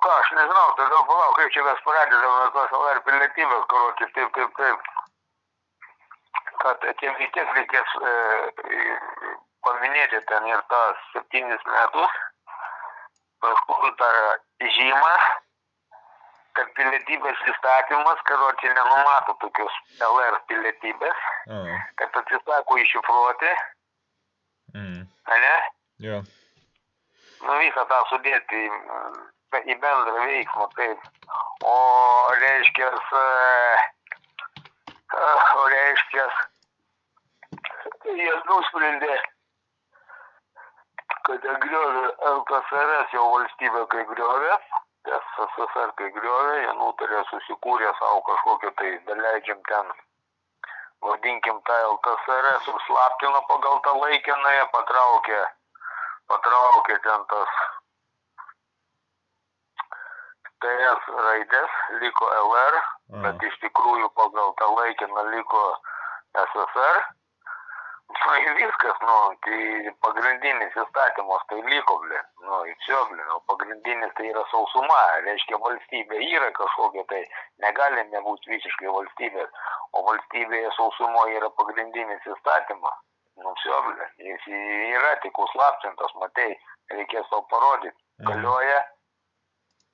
ką, aš nežinau, tada palauk, kaip čia mes pradedame tos LR pilietybės, karoči, taip. Kad vis tiek reikės paminėti ten ir tas 7 metus, paskui tą žymą, kad pilietybės įstatymas, karoči, nenumato tokios LR pilietybės, kad atsisako iššifruoti, ne? Jo. Nu, visą tą sudėti į bendrą veiksmą, taip. O reiškias, jie nusprendė, kad griovė LKSRS jau valstybė, kai griovė, SSSR kai griovė, jie nutarė susikūrė savo kažkokią tai, daleidžiam ten, vadinkim tą LKSRS, užslaptino pagal tą laikinąją, patraukė ten tas TS raidės, liko LR, bet iš tikrųjų pagal tą laikiną liko SSR. Nu, viskas, tai pagrindinis įstatymas tai liko, o pagrindinis tai yra sausuma, reiškia valstybė yra kažkokia, tai negali nebūti visiškai valstybės, o valstybėje sausumo yra pagrindinis įstatymas. Jis yra tik užslaptintas, matai, reikės tau parodyti, galioja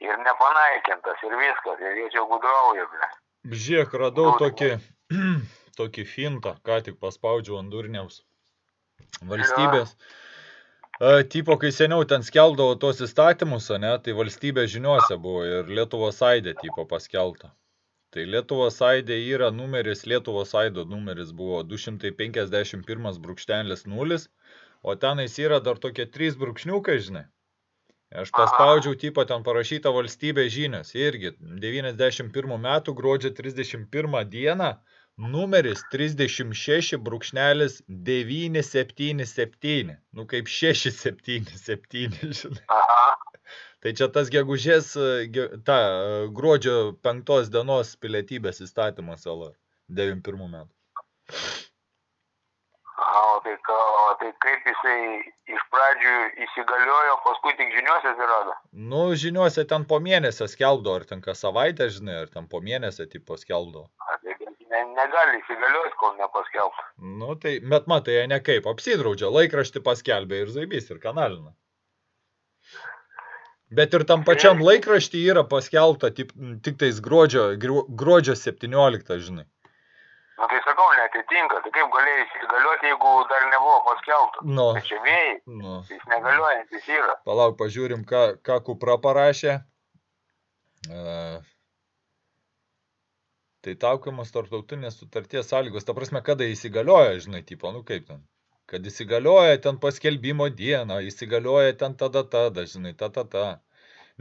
ir nepanaikintas, ir viskas, ir jie čia gudrauja. Žiūrėk, radau tokį fintą, ką tik paspaudžiau ant durniaus valstybės. Tipo, kai seniau ten skelbdavo tos įstatymus, tai valstybės žiniuose buvo ir Lietuvos aidė tipo paskelbta. Tai Lietuvos aidė yra numeris, Lietuvos aido numeris buvo 251.0, o tenais yra dar tokie 3 brūkšniukai, žinai. Aš paspaudžiau tipo ten parašytą valstybės žinios, irgi 91 metų gruodžio 31 dieną, numeris 36.977, kaip 677, žinai. Tai čia tas gegužės, gruodžio 5 dienos pilietybės įstatymas LR, 91 metų. Tai kaip jisai iš pradžių įsigaliojo, paskui tik žiniuose atsirado? Žiniuose ten po mėnesio skelbdavo, ar ten kas savaitę, žinai, ar ten po mėnesio tipo skelbdavo. Negali įsigalioti, kol nepaskelbta. Bet matai, jie nekaip, apsidraudžia, laikraštį paskelbė ir zaibys, ir kanalina. Bet ir tam pačiam laikraštį yra paskelbta tik tais gruodžio 17, žinai. Tai sakau, netitinka, tai kaip galėjai įsigalioti, jeigu dar nebuvo paskelbta. Tai čia vėjai, jis negaliojantis yra. Palauk, pažiūrim, ką Kupra parašė. Tai taukiamas tarptautinės sutarties sąlygos, ta prasme, kada įsigalioja, žinai, tipo, kaip ten. Kad įsigalioja ten paskelbimo dieną, įsigalioja ten tada, žinai, ta.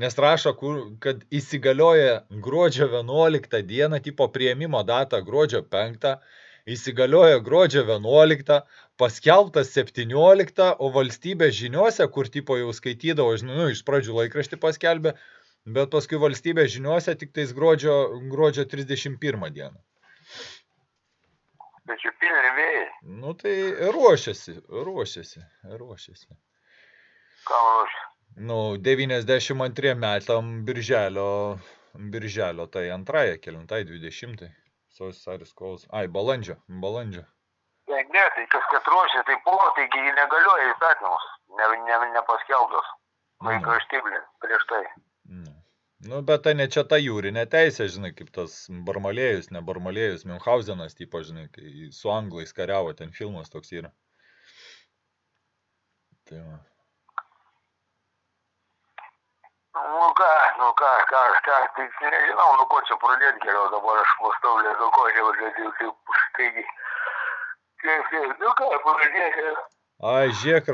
Nes rašo, kad įsigalioja gruodžio 11 dieną, tipo priėmimo data gruodžio 5, įsigalioja gruodžio 11, paskelbtas 17, o valstybės žiniuose, kur tipo jau skaitydavo, žinai, iš pradžių laikraštį paskelbė, bet paskui valstybės žiniuose tik tais gruodžio 31 dieną. Tai čia pilni vėjai. Tai ruošiasi. Kam ruošiasi? 92 metam birželio, tai antrąją, kelintai, 20. Sausis kovas. Balandžio. Ne, tai kas kad ruošia, tai taigi negalioja įstatymus, nepaskelbtos. Laikraštybė prieš tai. Bet tai ne čia ta jūrinė teisė, žinai, kaip tas Barmalėjus, ne Barmalėjus, Miunchausenas, tipo, žinai, kai su anglais kariavo, ten filmas toks yra. Tai va. Tai nežinau, ko čia pradėti geriau, dabar aš pastovlė, ko čia vadžiu, taigi, pradėti. Žiūrėk,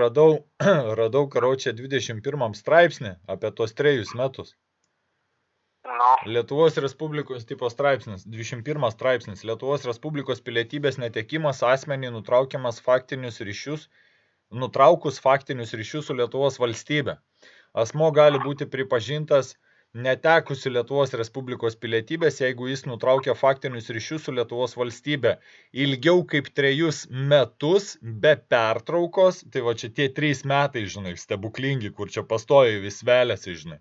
radau karočią 21 straipsnį apie tos 3 metus. Lietuvos Respublikos tipo straipsnis, 21 straipsnis, Lietuvos Respublikos pilietybės netekimas asmenį nutraukus faktinius ryšius su Lietuvos valstybe. Asmuo gali būti pripažintas netekusiu Lietuvos Respublikos pilietybės, jeigu jis nutraukia faktinius ryšius su Lietuvos valstybe ilgiau kaip 3 metus be pertraukos, tai va čia tie 3 metai, žinai, stebuklingi, kur čia pastoja vis veliasi, žinai.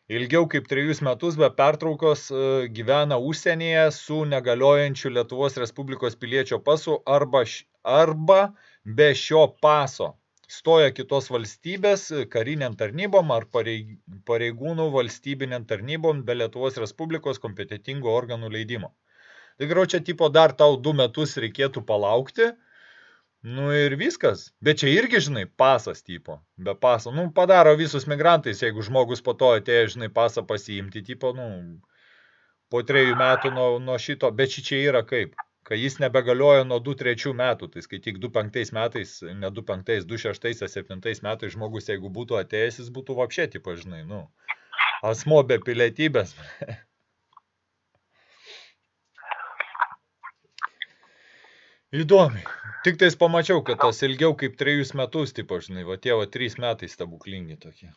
ilgiau kaip 3 metus be pertraukos gyvena užsienyje su negaliojančiu Lietuvos Respublikos piliečio pasu arba be šio paso stoja kitos valstybės kariniam tarnybom ar pareigūnų valstybiniam tarnybom be Lietuvos Respublikos kompetitingų organų leidimo. Tai geriau čia tipo dar tau 2 metus reikėtų palaukti, nu ir viskas. Bet čia irgi, žinai, pasas tipo, be paso. Nu, padaro visus migrantais, jeigu žmogus po to atėjo, žinai, pasą pasiimti, tipo, nu, po 3 metų nuo šito, bet čia yra kaip, kai jis nebegaliojo nuo 2-3 metų, tai skaityk 2-5 metais, ne 2-5, 2-6, 7 metais žmogus, jeigu būtų atėjęs, jis būtų vapšė, tipo, žinai, nu, asmo be pilietybės. Įdomiai. Tik tais pamačiau, kad tas ilgiau kaip 3 metus, tipo, žinai, va tie 3 metai stebuklingi tokie.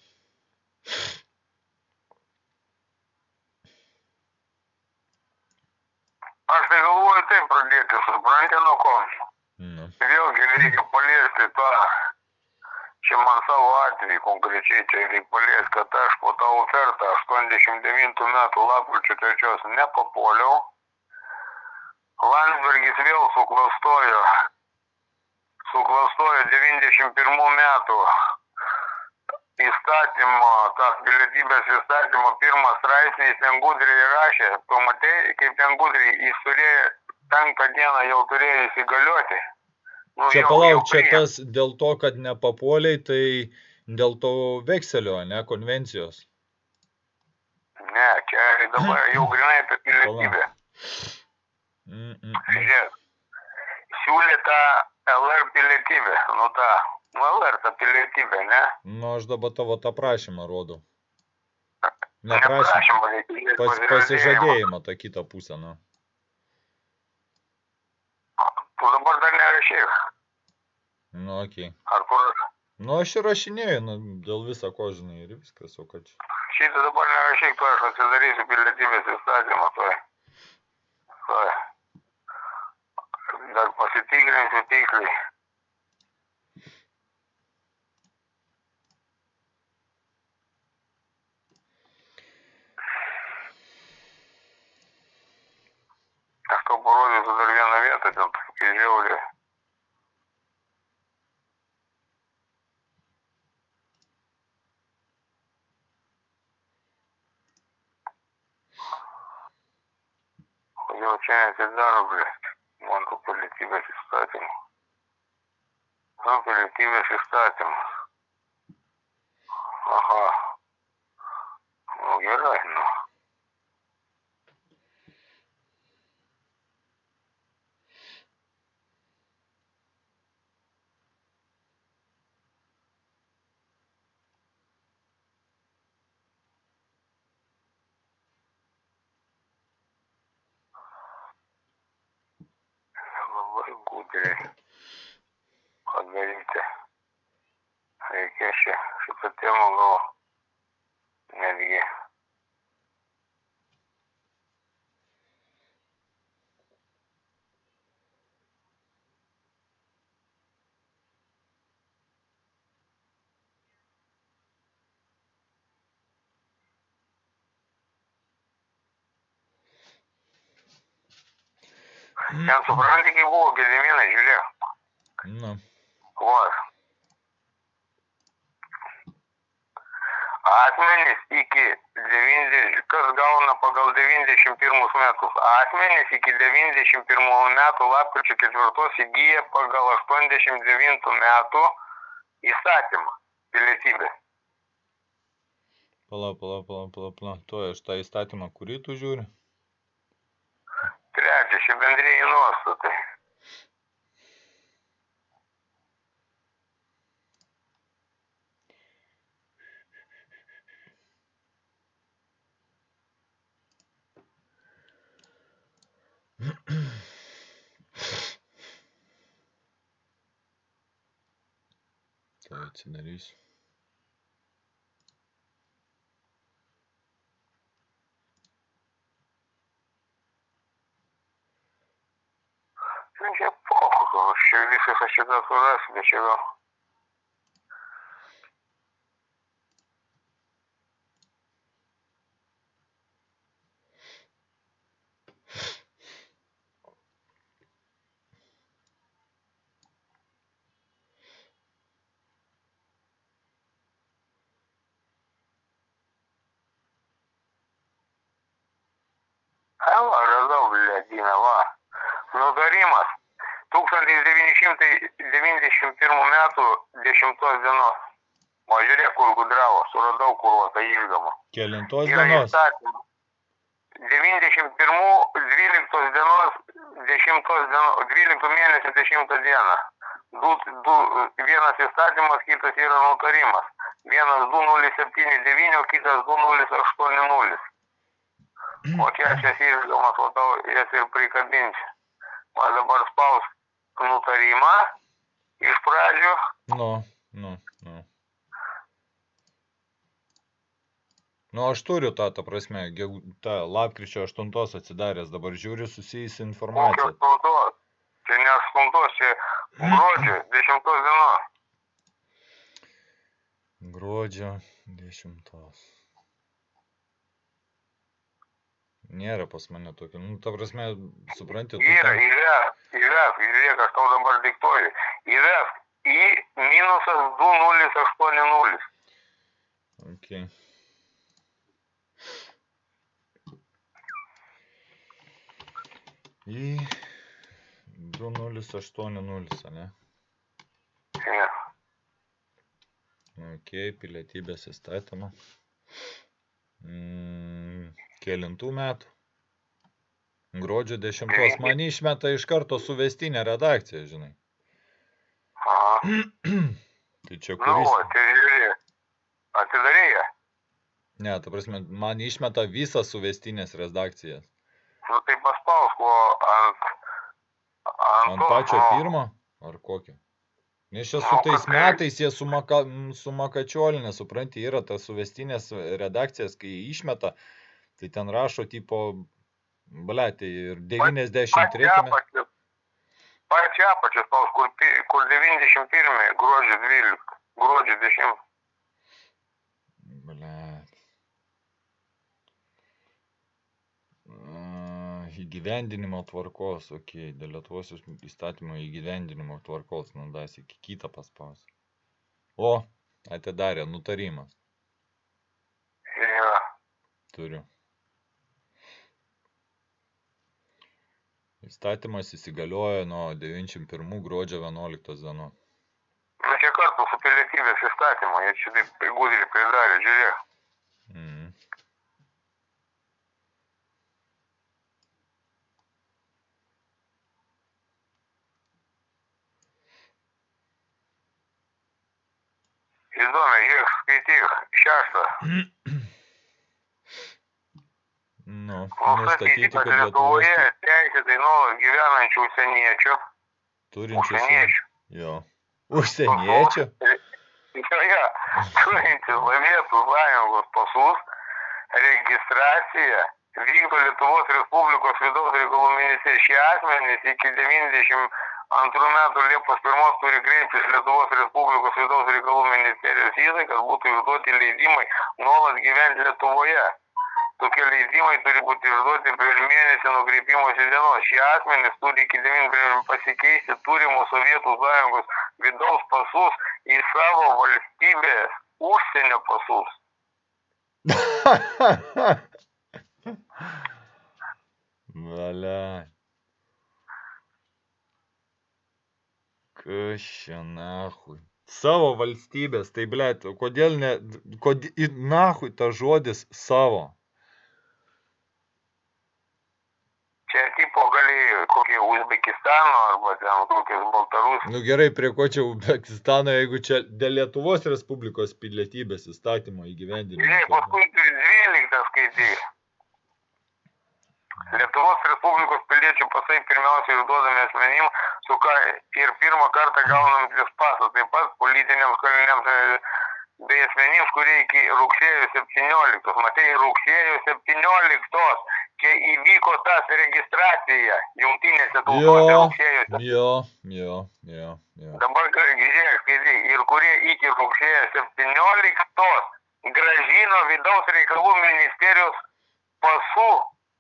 Aš tai galvoju taip pradėti, supranti nuo ko. Vėlgi reikia paliesti tą, čia man savo atvejį konkrečiai, čia reikia paliesti, kad aš po tą ofertą 89 metų lapkričio 3 nepapuoliau. Landsbergis vėl suklastojo 91 metų įstatymo, tas pilietybės įstatymo 1 straipsnį, jis ten gudriai rašė, tu matei, kaip ten gudriai, jis turėjo 5 dieną jau turėjo įsigalioti. Nu, čia palauk, čia tas dėl to, kad nepapuoliai, tai dėl to vekselio, ne, konvencijos. Ne, čia dabar jau grinai apie pilietybę. Žiūrėk, siūlė tą LR pilietybę, LR tą pilietybę, ne? Nu, aš dabar tavo tą prašymą rodau. Ne prašymą, pasižadėjimą tą kitą pusę, nu. Tu dabar dar nerašyk. Nu, okei. Ar kur? Nu, aš ir rašinėjau, nu, dėl viso ko, žinai, ir viskas, o kad čia. Šitą dabar nerašyk, tu aš atsidarysiu pilietybės įstatymą, tuoj. Dar pasitikrinsiu tiksliai. Aš tau parodysiu dar vieną vietą, ten tokia žiaurė. Jau čia neatidaro, blėt, man tų pilietybės įstatymų. Pilietybės įstatymas. Aha. Nu, gerai, nu. Labai gudriai padaryti. Reikia šitą temą gal netgi. Ten supranti, kai buvo Gediminai, žiūrėk. Nu. Va. Asmenys iki 90, kas gauna pagal 91 metus. Asmenys iki 91 metų lapkričio 4 įgyja pagal 89 metų įstatymą pilietybę. Pala. Tuoj aš tą įstatymą, kurį tu žiūri? 3, čia bendrieji nuostatai. Tai atsidarysiu. Čia pohu, čia viskas aš šitą surasiu, bet čia gal. vadina, va. Nutarimas 1991 metų 10 dienos. O žiūrėk, kur gudravo, suradau kurvotą išgamą. Kelintos Yra dienos? įstatymas. 91 12 dienos 12 mėnesio 10 dieną. Vienas įstatymas, kitas yra nutarimas. Vienas 2079, o kitas 2080. O trečias išgamas, o tau jas ir prikabinsiu. O dabar spaus nutarimą iš pradžių. Nu. Nu, aš turiu tą prasme, tą lapkričio 8 atsidaręs, dabar žiūriu susijusi informaciją. Kokio 8? Čia ne 8, čia gruodžio 10 dienos. Gruodžio 10. Nėra pas mane tokio, nu, ta prasme, supranti, tu Yra, ten... žiūrėk, aš tau dabar diktuoju. Yra į minusas 2080. Okay. Į 2080, ne? Ja. Ok, pilietybės įstatymą. Kelintų metų? Gruodžio 10. Man išmeta iš karto suvestinę redakciją, žinai. Aha. Tai čia Nu, kuris? tai žiūrėk. Atidarėja. Ne, ta prasme, man išmeta visą suvestinės redakcijas. Nu, tai paspausko Ant pačio pirmo? Ar kokio? Nes čia su tais metais jie sumakačiolinė, supranti, yra tas suvestinės redakcijas, kai išmeta, tai ten rašo tipo, tai ir 93. Pačia apačia spaus, kur 91, gruodžio 12, gruodžio 10. Įgyvendinimo tvarkos, okei, dėl Lietuvos įstatymo įgyvendinimo tvarkos, das iki kitą paspaus. O, atidarė, nutarimas. Ja. Turiu. Įstatymas įsigalioja nuo 91 gruodžio 11 dienos. Nu, čia kartu su pilietybės įstatymu, jie čia taip gudriai pridarė, žiūrėk. Įdomi, žiūrėk, skaityk, 6. Nustatyti, kad Lietuvoje teisėtai nuolat gyvenančių užsieniečių. Užsieniečių? Jo. Užsieniečių? Jo, turinčių Sovietų Sąjungos pasus, registracija vykdo Lietuvos Respublikos vidaus reikalų ministerija. Šie asmenys iki 92 metų Liepos 1 turi kreiptis Lietuvos Respublikos vidaus reikalų ministerijos įstai, kad būtų išduoti leidimai nuolat gyventi Lietuvoje. Tokie leidimai turi būti išduoti prieš mėnesį nuo kreipimosi dienos. Šie asmenys turi iki 90 pasikeisti turimų Sovietų Sąjungos vidaus pasus į savo valstybės užsienio pasus. Valia. Kas čia nahui? Savo valstybės, tai blėt, kodėl ne, nahui ta žodis savo? Čia tipo gali kokie Uzbekistano arba ten kokias Baltarusijos. Nu gerai, prie ko čia Uzbekistano, jeigu čia dėl Lietuvos Respublikos pilietybės įstatymo įgyvendinimo. Žiūrėk, paskui 12 skaityk. Lietuvos Respublikos piliečių pasai pirmiausia išduodami asmenim, ir pirmą kartą gaunantis pasą, taip pat politiniams kaliniams bei asmenims, kurie iki rugsėjo 17. Matai, rugsėjo 17. Čia įvyko tas registracija jungtinėse tautose rugsėjo. Jo. Dabar žiūrėk, ir kurie iki rugsėjo 17 grąžino vidaus reikalų ministerijos pasų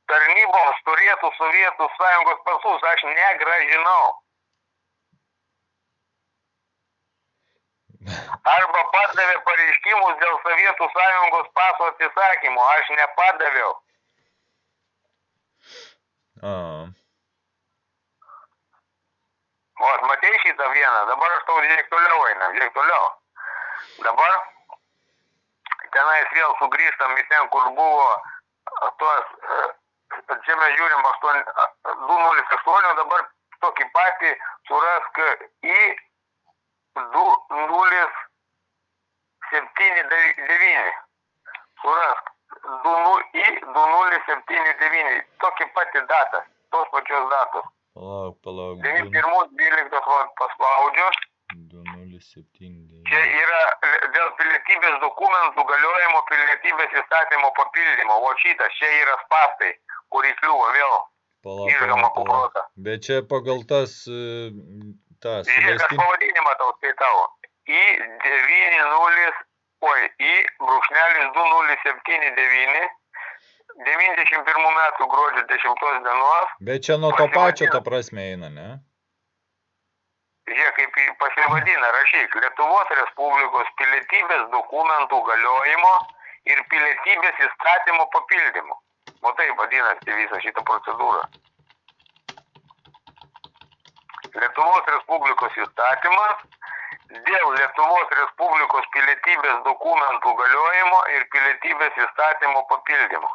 tarnyboms turėtų Sovietų Sąjungos pasus, aš negrąžinau. Arba pardavė pareiškimus dėl Sovietų Sąjungos paso atsisakymo, aš nepadaviau. Vat, matei šitą vieną, dabar aš tau žiūrėk toliau eina, žiūrėk toliau. Dabar tenais vėl sugrįžtam į ten, kur buvo tuos, čia mes žiūrim 208, dabar tokį patį surask į 2079. Surask į 2079. Tokį patį datą, tos pačios datos. Palauk. 91.12 paspaudžiu. 2079. Čia yra dėl pilietybės dokumentų galiojimo pilietybės įstatymo papildymo. O šitas, čia yra spastai, kurį kliuvo vėl. Palauk. Bet čia pagal tas Žiūrėk, aš pavadinimą tau skaitau. Į 2079, 91 metų gruodžio 10 dienos. Bet čia nuo to pačio ta prasme eina, ne? Žiūrėk, kaip pasivadina, rašyk, Lietuvos Respublikos pilietybės dokumentų galiojimo ir pilietybės įstatymo papildymo. O taip vadinasi visą šitą procedūrą. Lietuvos Respublikos įstatymas dėl Lietuvos Respublikos pilietybės dokumentų galiojimo ir pilietybės įstatymo papildymo.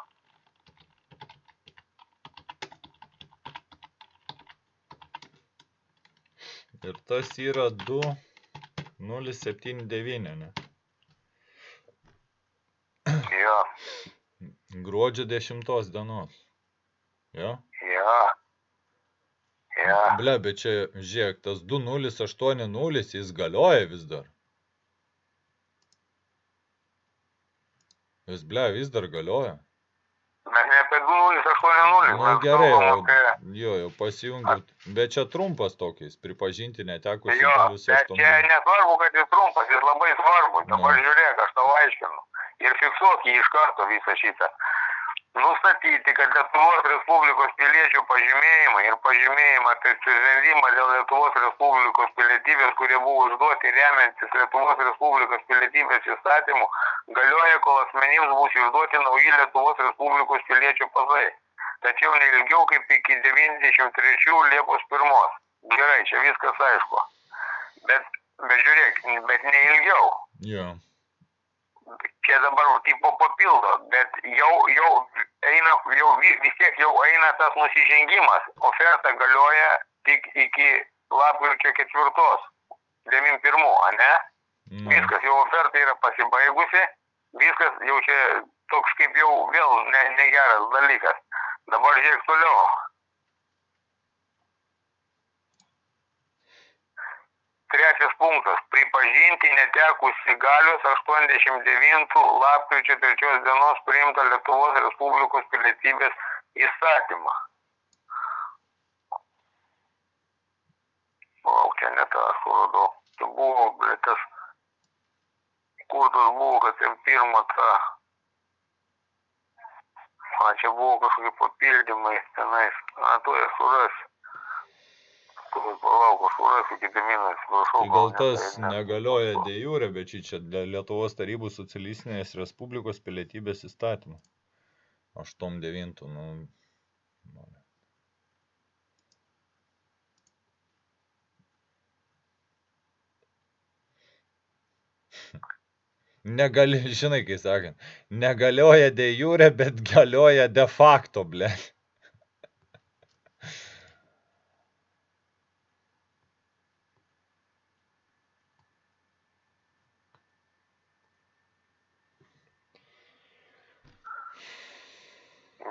Ir tas yra 2079, ne? Jo. Gruodžio 10 dienos. Jo? Jo. Ble, bet čia, žiūrėk, tas 2080, jis galioja vis dar. Jis, ble, vis dar galioja. Mes ne apie 2080. Na gerai, jau pasijungiu. Bet čia trumpas tokiais, pripažinti netekus. Jo, bet čia nesvarbu, kad jis trumpas, jis labai svarbu. Dabar žiūrėk, aš tau aiškinu. Ir fiksuok jį iš karto visą šitą. Nustatyti, kad Lietuvos Respublikos piliečių pažymėjimai ir pažymėjimą apie sprendimą dėl Lietuvos Respublikos pilietybės, kurie buvo užduoti remiantis Lietuvos Respublikos pilietybės įstatymu, galioja, kol asmenims bus išduoti nauji Lietuvos Respublikos piliečių pasai. Tačiau neilgiau kaip iki 93 Liepos 1. Gerai, čia viskas aišku. Bet žiūrėk, bet neilgiau. Jo. Čia dabar tipo papildo, bet jau eina, vis tiek jau eina tas nusižengimas. Oferta galioja tik iki lapkričio 4, 91, ne? Viskas, jau oferta yra pasibaigusi, viskas jau čia toks kaip jau vėl negeras dalykas. Dabar žiūrėk toliau. Trečias punktas. Pripažinti netekusi galios 89 lapkričio 3 dienos priimtą Lietuvos Respublikos pilietybės įstatymą. Čia ne tą aš suradau. Tai buvo, tas kurtas buvo, kad ten pirma ta... Čia buvo kažkokie papildymai tenais. To jie surasi. Palauk, aš surasiu Gediminas, prašau. Tai gal tas negalioja de jure, bet čia Lietuvos Tarybų Socialistinės Respublikos pilietybės įstatymą. 8-9, Negali, žinai, kai sakant, negalioja de jure, bet galioja de facto, ble.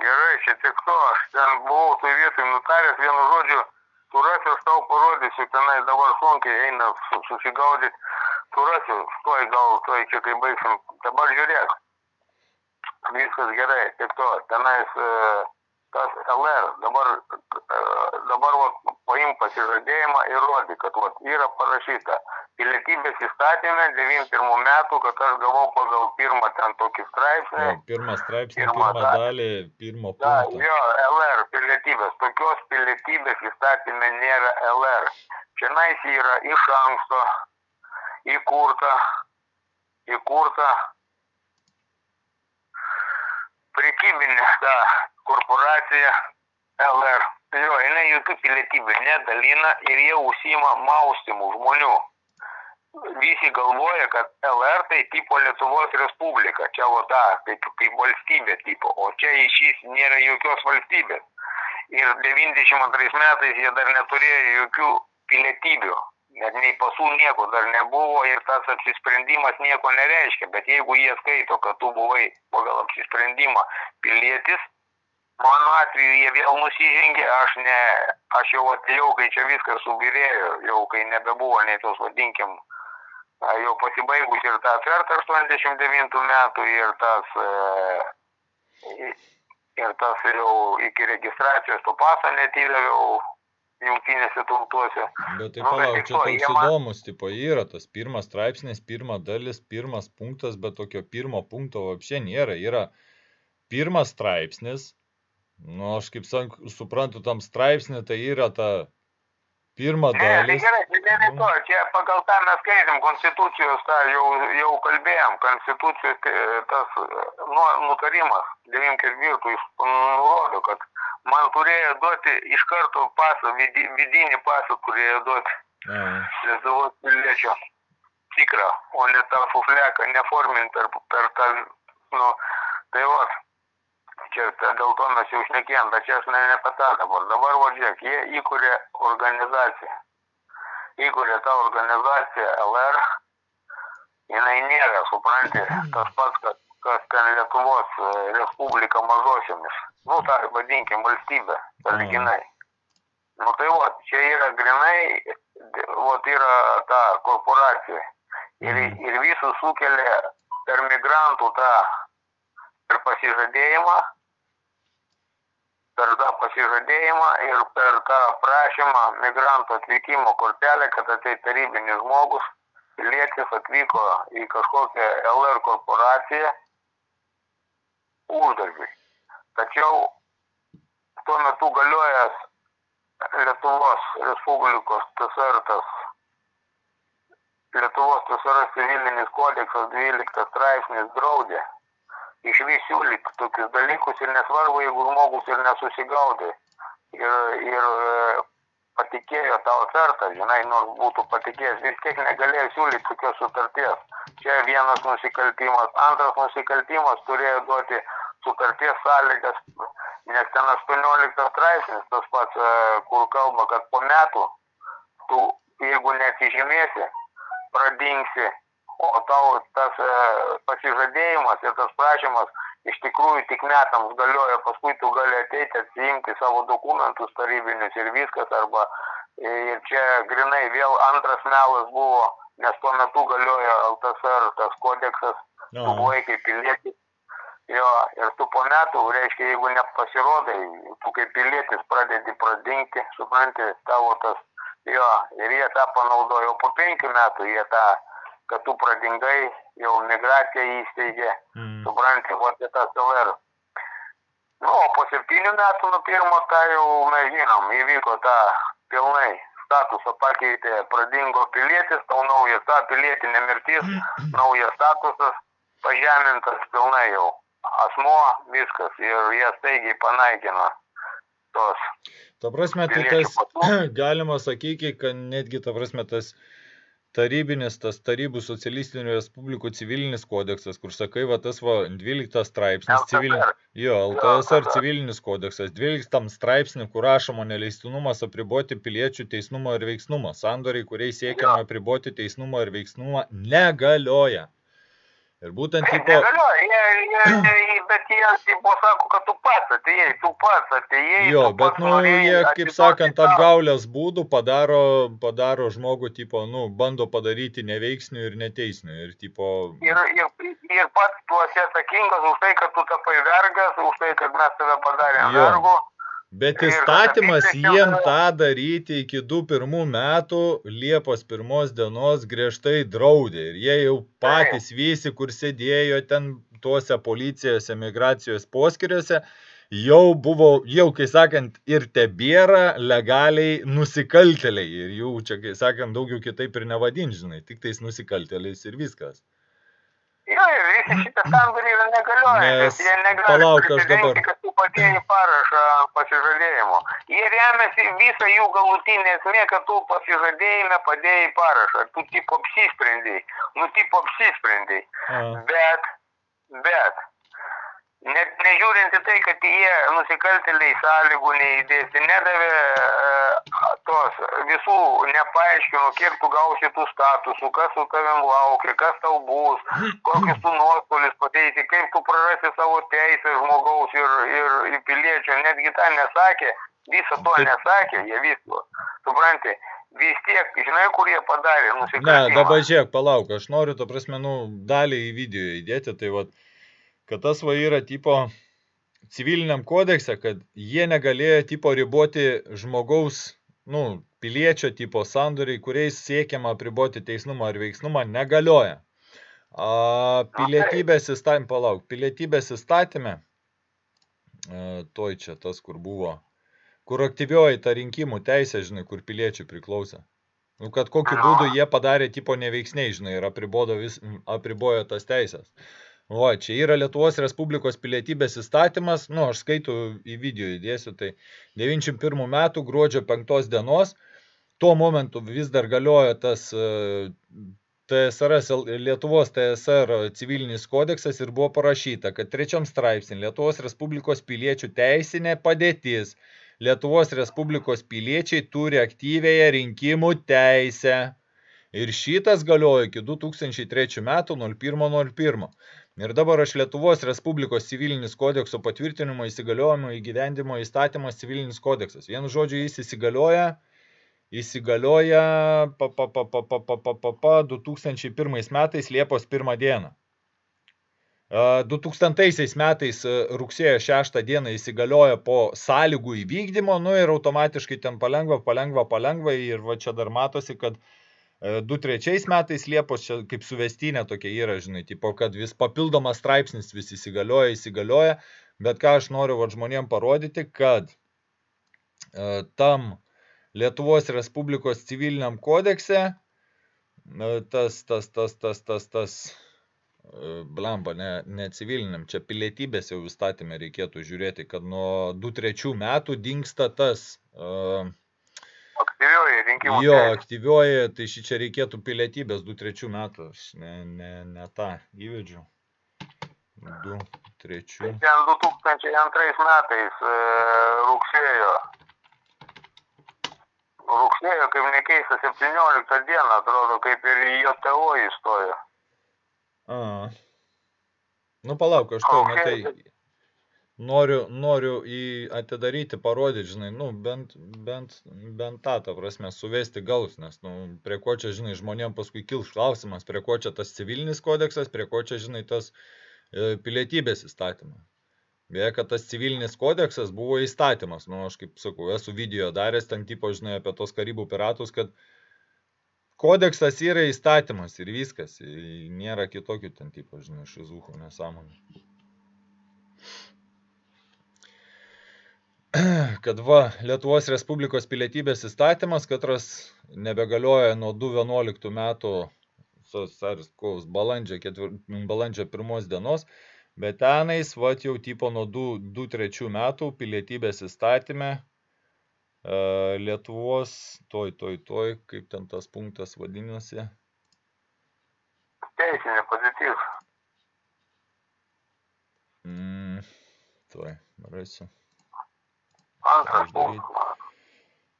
Gerai, čia tik to, aš ten buvau toj vietoj nutaręs, vienu žodžiu, surasiu, aš tau parodysiu, tenai dabar sunkiai eina susigaudyti, surasiu, tuoj čia kai baigsim, dabar žiūrėk, viskas gerai, tik to, tenais tas LR, dabar paim pasižadėjimą ir rodyk, kad yra parašyta pilietybės įstatymė 91 metų, kad aš gavau pagal pirmą ten tokį straipsnį. Pirmą straipsnį, pirmą dalį, pirmo punktą. Jo, LR pilietybės, tokios pilietybės įstatymė nėra LR. Čianais yra iš anksto įkurta prekybinė ta korporacija LR. jokių pilietybių nedalina ir jie užsiima maustimu žmonių. Visi galvoja, kad LR tai tipo Lietuvos Respublika, čia kaip valstybė tipo, o čia išvis nėra jokios valstybės. Ir 92 metais jie dar neturėjo jokių pilietybių, net nei pasų nieko dar nebuvo ir tas apsisprendimas nieko nereiškia, bet jeigu jie skaito, kad tu buvai pagal apsisprendimą pilietis, mano atveju jie vėl nusižengė, aš jau atėjau, kai čia viskas subirėjo, jau kai nebebuvo nei tos vadinkim, jau pasibaigus ir tą atvertą 89 metų ir tas jau iki registracijos to pasą netydaviau jungtinėse tautose. Bet tai palauk, čia toks įdomus, tipo, yra tas pirmas straipsnis, pirma dalis, pirmas punktas, bet tokio pirmo punkto vapšė nėra. Yra pirmas straipsnis, nu, aš kaip suprantu, tam straipsnį tai yra ta pirma dalis. Ne, tai gerai, to, čia pagal tą mes skaitėm, konstitucijos tą jau kalbėjom, konstitucijos tas nutarimas 94 nurodo, kad man turėjo duoti iš karto pasą, vidinį pasą turėjo duoti Lietuvos piliečio tikrą, o ne tą fufleką, neforminti per tą, tai vat. Čia dėl to mes jau šnekėjom, bet čia aš nepatą dabar. Dabar žiūrėk, jie įkūrė organizaciją. Įkūrė tą organizaciją LR, jinai nėra, supranti, tas pats, kas ten Lietuvos Respublika mažosiomis. Nu, tą vadinkim valstybę, sąlyginai. Nu, tai čia yra grinai, yra ta korporacija. Ir visus sukelia per migrantų tą per pasižadėjimą ir per tą prašymą migrantų atvykimo kortelę, kad atei tarybinis žmogus, pilietis atvyko į kažkokią LR korporaciją uždarbį. Tačiau tuo metu galiojęs Lietuvos Respublikos Lietuvos TSR civilinis kodeksas 12 straipsnis draudė išvis siūlyti tokius dalykus ir nesvarbu, jeigu žmogus ir nesusigaudė ir patikėjo tą ofertą, žinai, nors būtų patikėjęs, vis tiek negalėjo siūlyti tokios sutarties. Čia vienas nusikaltimas, antras nusikaltimas turėjo duoti sutarties sąlygas, nes ten 18 straipsnis, tas pats, kur kalba, kad po metų tu, jeigu neatsižymėsi, pradingsi, o tau tas pasižadėjimas ir tas prašymas iš tikrųjų tik metams galioja, paskui tu gali ateiti atsiimti savo dokumentus tarybinius ir viskas, arba ir čia grinai vėl antras melas buvo, nes tuo metu galioja LTSR tas kodeksas, tu buvai kaip pilietis, ir tu po metų, reiškia, jeigu nepasirodai, tu kaip pilietis pradedi pradingti, supranti, tavo tas, ir jie tą panaudojo, po 5 metų jie tą, kad tu pradingai, jau migraciją įsteigė, supranti, tas LR. Nu, o po 7 metų nuo pirmo, tą jau mes žinom, įvyko tą pilnai statusą pakeitė, pradingo pilietis, tau naujas tą pilietinė mirtis, naujas statusas, pažemintas pilnai jau asmuo, viskas, ir jie staigiai panaikino tos. Ta prasme, tai tas galima sakyti, kad netgi, ta prasme, tas tarybinis, tas Tarybų socialistinių respublikų civilinis kodeksas, kur sakai, tas 12 straipsnis, LTSR civilinis kodeksas, 12 straipsnį, kur rašoma neleistinumas apriboti piliečių teisnumą ir veiksnumą, sandoriai, kuriais siekiama apriboti teisnumą ir veiksnumą, negalioja. Ir būtent bet jie sako, kad tu pats atėjai. Bet jie, kaip sakant, apgaulės būdų padaro žmogų, bando padaryti neveiksnių ir neteisnių. Ir pats tu esi atsakingas už tai, kad tu tapai vergas, už tai, kad mes tave padarėm vergu. Bet įstatymas jiem tą daryti iki 21 metų Liepos 1 dienos griežtai draudė. Ir jie jau patys visi, kur sėdėjo ten tuose policijose, migracijos poskyriuose, jau, kai sakant, ir tebėra legaliai nusikaltėliai. Ir jų čia, kai sakant, daugiau kitaip ir nevadin, žinai, tik tais nusikaltėliais ir viskas. Ir visi šitas sandoriai yra negaliojantis. Palauk, aš dabar. Kad tu padėjai parašą pasižadėjimo. Jie remiasi visą jų galutinę esmė, kad tu pasižadėjime padėjai parašą. Tu tipo apsisprendėjai. Bet, net nežiūrint į tai, kad jie nusikaltėliai sąlygų neįdėsi, nedavė tos visų, nepaaiškino, kiek tu gausi tų statusų, kas su tavim laukia, kas tau bus, kokius tu nuostolis pateisi, kaip tu prarasi savo teisę žmogaus ir piliečio, netgi tą nesakė, viso to nesakė, jie visko, supranti, vis tiek, žinai, kur jie padarė nusikaltimą. Ne, dabar žiūrėk, palauk, aš noriu, to prasme, dalį į video įdėti, tai vat, kad tas va yra tipo civiliniam kodekse, kad jie negalėjo tipo riboti žmogaus, piliečio tipo sandoriai, kuriais siekiama apriboti teisnumą ar veiksnumą, negalioja. Pilietybės įstatymė, palauk, pilietybės įstatymė, toj čia tas, kur buvo, kur aktyvioji ta rinkimų teisė, žinai, kur piliečių priklausė. Kad kokiu būdu jie padarė tipo neveiksniai, žinai, ir apribojo tas teisės. Čia yra Lietuvos Respublikos pilietybės įstatymas, aš skaitų į video įdėsiu, tai 91 metų gruodžio 5 dienos, tuo momentu vis dar galiojo tas Lietuvos TSR civilinis kodeksas ir buvo parašyta, kad 3 straipsnį Lietuvos Respublikos piliečių teisinė padėtis. Lietuvos Respublikos piliečiai turi aktyvėją rinkimų teisę. Ir šitas galiojo iki 2003 metų 01.01. Ir dabar aš Lietuvos Respublikos civilinis kodekso patvirtinimo įsigaliojimo įgyvendimo įstatymas civilinis kodeksas. Vienu žodžiu, jis įsigalioja 2001 metais Liepos 1 dieną. 2000 metais rugsėjo 6 dieną įsigalioja po sąlygų įvykdymo, ir automatiškai ten palengva ir va čia dar matosi, kad 2003 metais Liepos čia kaip suvestinė tokia yra, žinai, tipo, kad vis papildomas straipsnis vis įsigalioja, bet ką aš noriu žmonėm parodyti, kad tam Lietuvos Respublikos civiliniam kodekse ne civiliniam, čia pilietybės jau įstatymė reikėtų žiūrėti, kad nuo 2003 metų dingsta tas aktyvioji rinkimų teisė. Jo, aktyvioji, tai čia reikėtų pilietybės 2003 metų, aš ne tą įvedžiau. 2003. Ten 2002 metais rugsėjo, kaip nekeista, 17 dieną, atrodo, kaip ir JTO įstojo. Palauk, aš to, matai, noriu atidaryti, parodyti, žinai, bent tą prasme, suvesti galus, nes, prie ko čia, žinai, žmonėm paskui kils klausimas, prie ko čia tas civilinis kodeksas, prie ko čia, žinai, tas pilietybės įstatymas. Beje, kad tas civilinis kodeksas buvo įstatymas, aš kaip sakau, esu video daręs ten tipo, žinai, apie tos Karibų piratus, kad kodeksas yra įstatymas ir viskas, nėra kitokių ten tipo, žinai, šizūchų nesąmonė. Kad Lietuvos Respublikos pilietybės įstatymas, katras nebegalioja nuo 2011 metų balandžio 1 dienos, bet tenais jau tipo nuo 2003 metų pilietybės įstatyme Lietuvos, kaip ten tas punktas vadinasi? Teisinė padėtis. Rasiu. Antras punktas.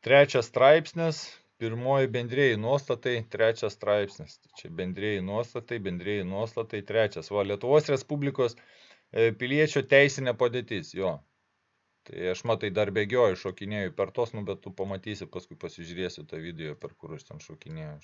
3 straipsnis, 1 bendrieji nuostatai, 3 straipsnis. Čia bendrieji nuostatai, 3. Lietuvos Respublikos piliečio teisinė padėtis, jo. Tai aš matai dar bėgioju, šokinėju per tos, bet tu pamatysi, paskui pasižiūrėsiu tą video, per kur aš ten šokinėju.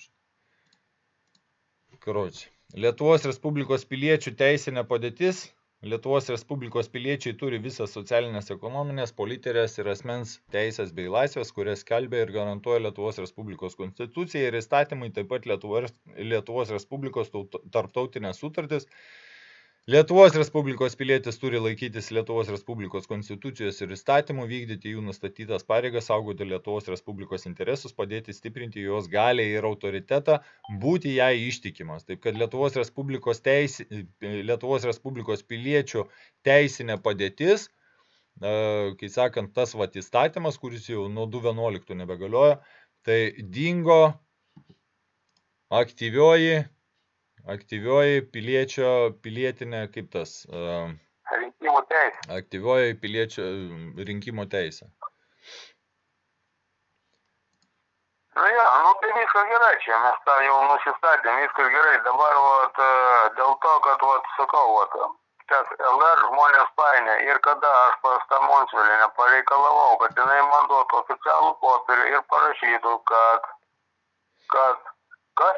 Karoči. Lietuvos Respublikos piliečių teisinė padėtis. Lietuvos Respublikos piliečiai turi visas socialinės, ekonominės, politinės ir asmens teisės bei laisvės, kurias skelbia ir garantuoja Lietuvos Respublikos konstitucija ir įstatymai, taip pat Lietuvos Respublikos tarptautinės sutartys. Lietuvos Respublikos pilietis turi laikytis Lietuvos Respublikos konstitucijos ir įstatymų, vykdyti jų nustatytas pareigas, saugoti Lietuvos Respublikos interesus, padėti stiprinti jos galią ir autoritetą, būti jai ištikimas. Taip kad Lietuvos Respublikos piliečių teisinė padėtis kai sakant, tas vat įstatymas, kuris jau nuo 2011 nebegalioja, tai dingo aktyvioji pilietinė, kaip tas, Rinkimų teisė. aktyvioji piliečio rinkimo teisė. Nu jo, nu tai viskas gerai, čia mes tą jau nusistatėm, viskas gerai. Dabar vat, dėl to, kad, vat, sakau, vat, tas LR žmonės painė ir kada aš pas tą Monsvilienę pareikalavau, kad jinai man duotų oficialų popierį ir parašytų, kad kas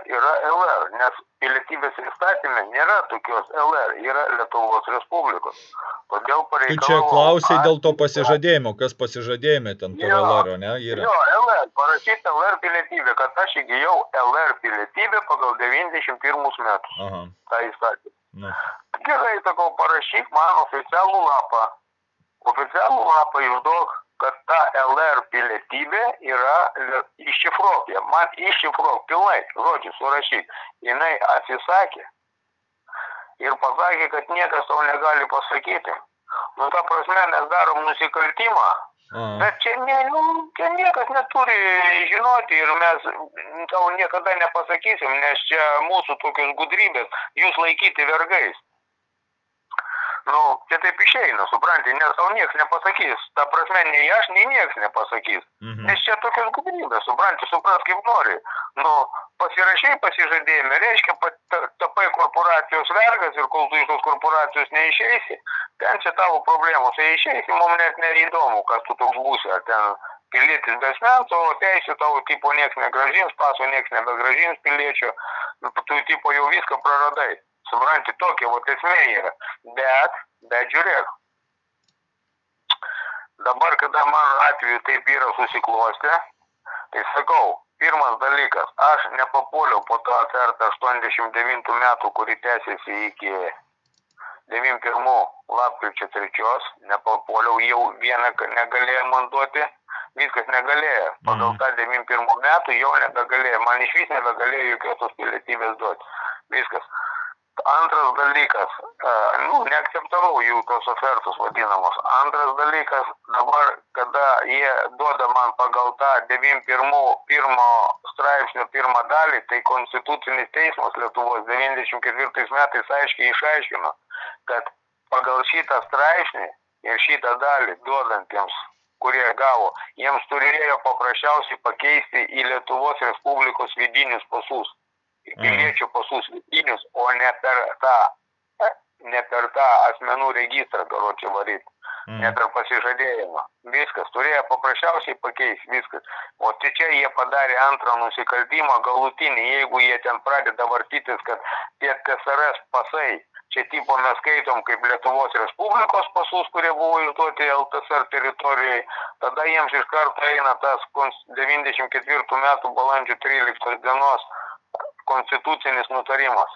yra LR, nes pilietybės įstatymė nėra tokios LR, yra Lietuvos Respublikos. Todėl Tu pareikalavau. čia klausai dėl to pasižadėjimo, kas pasižadėjime ten to LR, ne, yra? Jo, LR, parašyta LR pilietybė, kad aš įgijau LR pilietybę pagal 91 metus. Aha. tą įstatymą. Nu. Gerai, sakau, parašyk man oficialų lapą. Oficialų lapą išduok, kad ta LR pilietybė yra iššifruok. Man iššifruok pilnai, žodžiu, surašyk. Jinai atsisakė ir pasakė, kad niekas tau negali pasakyti. Nu, ta prasme, mes darom nusikaltimą. Bet čia niekas neturi žinoti ir mes tau niekada nepasakysim, nes čia mūsų tokios gudrybės, jūs laikyti vergais. Nu, čia taip išeina, supranti, nes tau nieks nepasakys. Ta prasme, nei aš, nei nieks nepasakys. Nes čia tokios gudrybės, supranti, supras kaip nori. Nu, pasirašiai pasižadėjime, reiškia, tapai korporacijos vergas ir kol tu iš tos korporacijos neišeisi, ten čia tavo problemos, jei išeisi, mums net neįdomu, kas tu toks būsi, ar ten pilietis be asmens, o teisė tavo tipo nieks negražins, paso nieks nebegražins piliečio, tu tipo jau viską praradai. Supranti, tokia vat esmė yra. Bet žiūrėk. Dabar, kada man atveju taip yra susiklostę, tai sakau, pirmas dalykas, aš nepapuoliau po to atsartą 89 metų, kuri tęsiasi iki 91 lapkričio 3, nepapuoliau, jau vieną negalėjo man duoti, viskas negalėjo. Pagal tą 91 metų jau nebegalėjo, man iš vis nebegalėjo jokios tos pilietybės duoti. Viskas. Antras dalykas, neakceptavau jų tos ofertos vadinamos. Antras dalykas, dabar, kada jie duoda man pagal tą 91 straipsnio 1 dalį, tai Konstitucinis teismas Lietuvos 94 metais aiškiai išaiškino, kad pagal šitą straipsnį ir šitą dalį duodantiems, kurie gavo, jiems turėjo paprasčiausiai pakeisti į Lietuvos Respublikos vidinius pasus. Piliečių pasus vidinius, o ne per tą asmenų registrą, karočią varyti, ne per pasižadėjimą. Viskas, turėjo paprasčiausiai pakeisti, viskas. O čia jie padarė antrą nusikaltimą galutinį, jeigu jie ten pradeda vartytis, kad tie TSRS pasai, čia tipo mes skaitom kaip Lietuvos Respublikos pasus, kurie buvo išduoti LTSR teritorijai, tada jiems iš karto eina tas 94 metų balandžio 13 dienos konstitucinis nutarimas.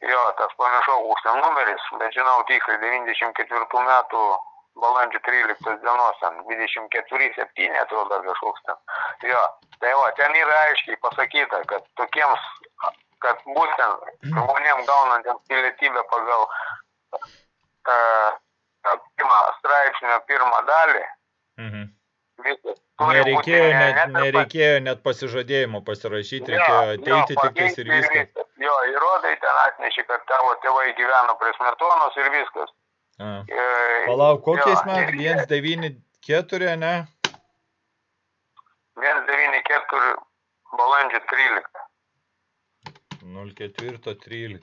Jo, tas pamiršau koks ten numeris, bet žinau tiksliai 94 metų balandžio 13 dienos, 24-7 atrodo kažkoks ten. Jo, tai va, ten yra aiškiai pasakyta, kad tokiems, kad būtent žmonėm gaunantiems pilietybę pagal straipsnio 1 dalį, Nereikėjo net pasižadėjimo pasirašyti, reikėjo ateiti tiktais ir viskas. Jo, įrodai ten atneši, kad tavo tėvai gyveno prie Smetonos ir viskas. Palauk, kokiais metais? 194, ne? 194 balandžio 13. 04.13.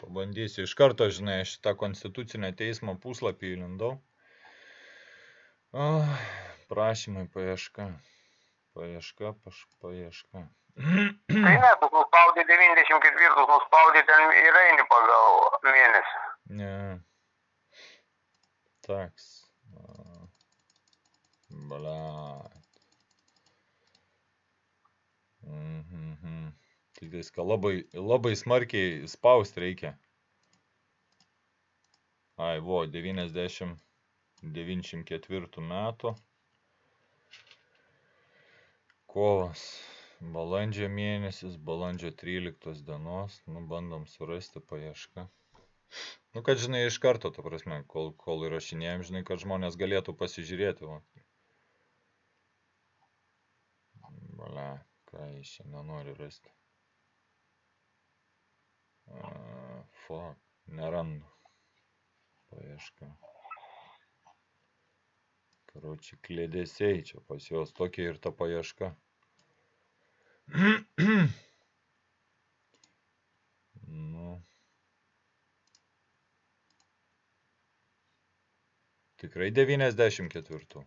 Pabandysiu. Iš karto, žinai, šitą konstitucinę teismo puslapį įlindau. Prašymai, paieška. Paieška. Tai ne, tu nuspaudė 94, nuspaudė ten ir eini pagal mėnesį. Ne. Taks. Blat. Tik viską labai smarkiai spausti reikia. Ai, 94 metų. Kovas, balandžio mėnesis, balandžio 13 dienos, bandom surasti paiešką. Nu, kad, žinai, iš karto, ta prasme, kol įrašinėjom, žinai, kad žmonės galėtų pasižiūrėti. Va. Valia, ką jis čia nenori rasti. Fuck, nerandu. Paieška. Karoči, klėdėsiai čia pas jos, tokia ir ta paieška. Nu. Tikrai 94.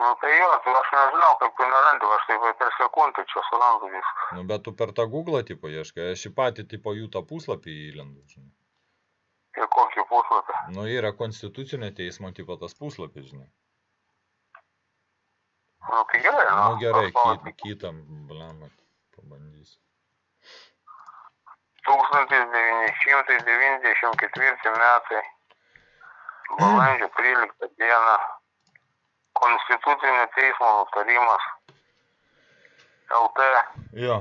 Nu tai jo, tai aš nežinau, kaip tu nerandi, aš taip per sekundę čia surandu viską. Nu, bet tu per tą Google tipo ieškai, aš į patį tipo jų tą puslapį įlendu, žinai. Ir kokį puslapį? Nu, yra konstitucinio teismo tipo tas puslapis, žinai. Nu tai gerai, nu. Nu, gerai, kitam, blemą, pabandysiu. 1994 metai, balandžio 13 dieną, konstitucinio teismo nutarimas, LT. Jo,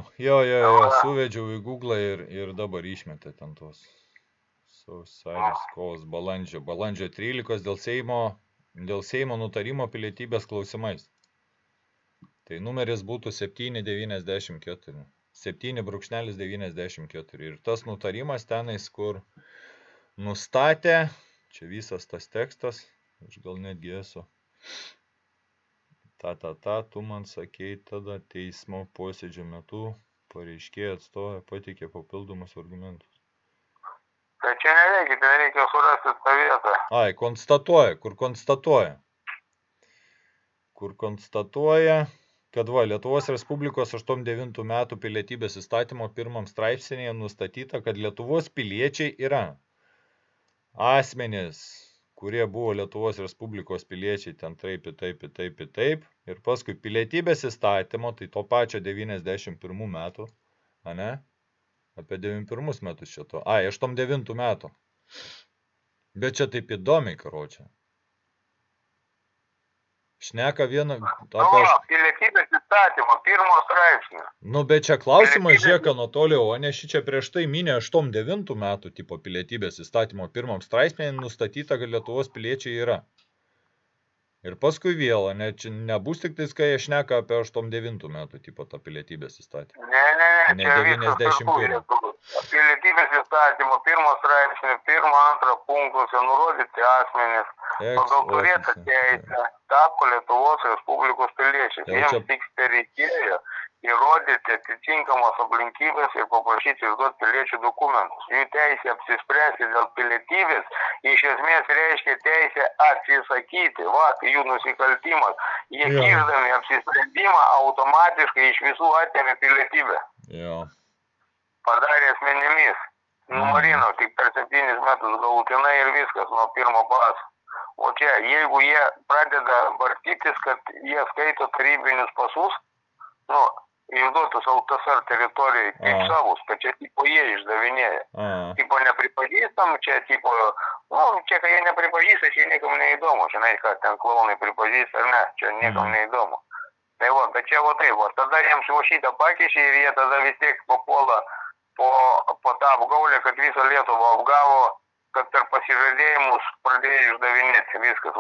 suvedžiau į Google ir dabar išmetė ten tos sausaris, kovos balandžio 13 dėl Seimo nutarimo pilietybės klausimais. Tai numeris būtų 794. 7.94. Ir tas nutarimas tenais, kur nustatė, čia visas tas tekstas, aš gal netgi esu. Tu man sakei, tada teismo posėdžio metu pareiškėjai atstovė pateikė papildomus argumentus. Tai čia nereikia surasti tą vietą. Ai, konstatuoja, kur konstatuoja, kad Lietuvos Respublikos 89 metų pilietybės įstatymo 1 straipsnėje nustatyta, kad Lietuvos piliečiai yra asmenys, kurie buvo Lietuvos Respublikos piliečiai ten taip, ir paskui pilietybės įstatymo, tai to pačio 91 metų, ane? Apie 91 metus šito. 89 metų. Bet čia taip įdomiai, karočią. Šneka vieną... Pilietybės įstatymo, 1 straipsnio. Nu, bet čia klausimas, žiūrėk, Anatoliau, o ne šičia prieš tai minė 89 metų tipo pilietybės įstatymo 1 straipsnėje nustatyta, kad Lietuvos piliečiai yra. Ir paskui vėl, ne, čia nebus tik tais, kai aš šneka apie 89 metų tipo tą pilietybės įstatymą. Ne, Ne čia 91. Pilietybės įstatymo 1 straipsnio 1-2 punktuose nurodyti asmenys pagal turėtą teisę tapo Lietuvos Respublikos piliečiais. Jiems tik reikėjo įrodyti atitinkamas aplinkybės ir paprašyti išduoti piliečių dokumentus. Jų teisė apsispręsti dėl pilietybės iš esmės reiškia teisę atsisakyti. Jų nusikaltimas. Jie kirdami apsisprendimą automatiškai iš visų atėmė pilietybę. Jo. Padarė asmenimis. Numarino tik per 7 metus galutinai ir viskas nuo 1 paso. O čia, jeigu jie pradeda vartytis, kad jie skaito tarybinius pasus, išduotus LTSR teritorijai kaip savus, kad čia tipo jie išdavinėja. Tipo nepripažįstam, čia tipo, čia kai jie nepripažįsta, čia niekam neįdomu. Žinai, kad ten klaunai pripažįsta ar ne, čia niekam neįdomu. Tai bet čia taip, tada jiems šitą pakeičia ir jie tada vis tiek papuola po tą apgaulę, kad visą Lietuvą apgavo, kad per pasižadėjimus pradėjo išdavinėti viskas,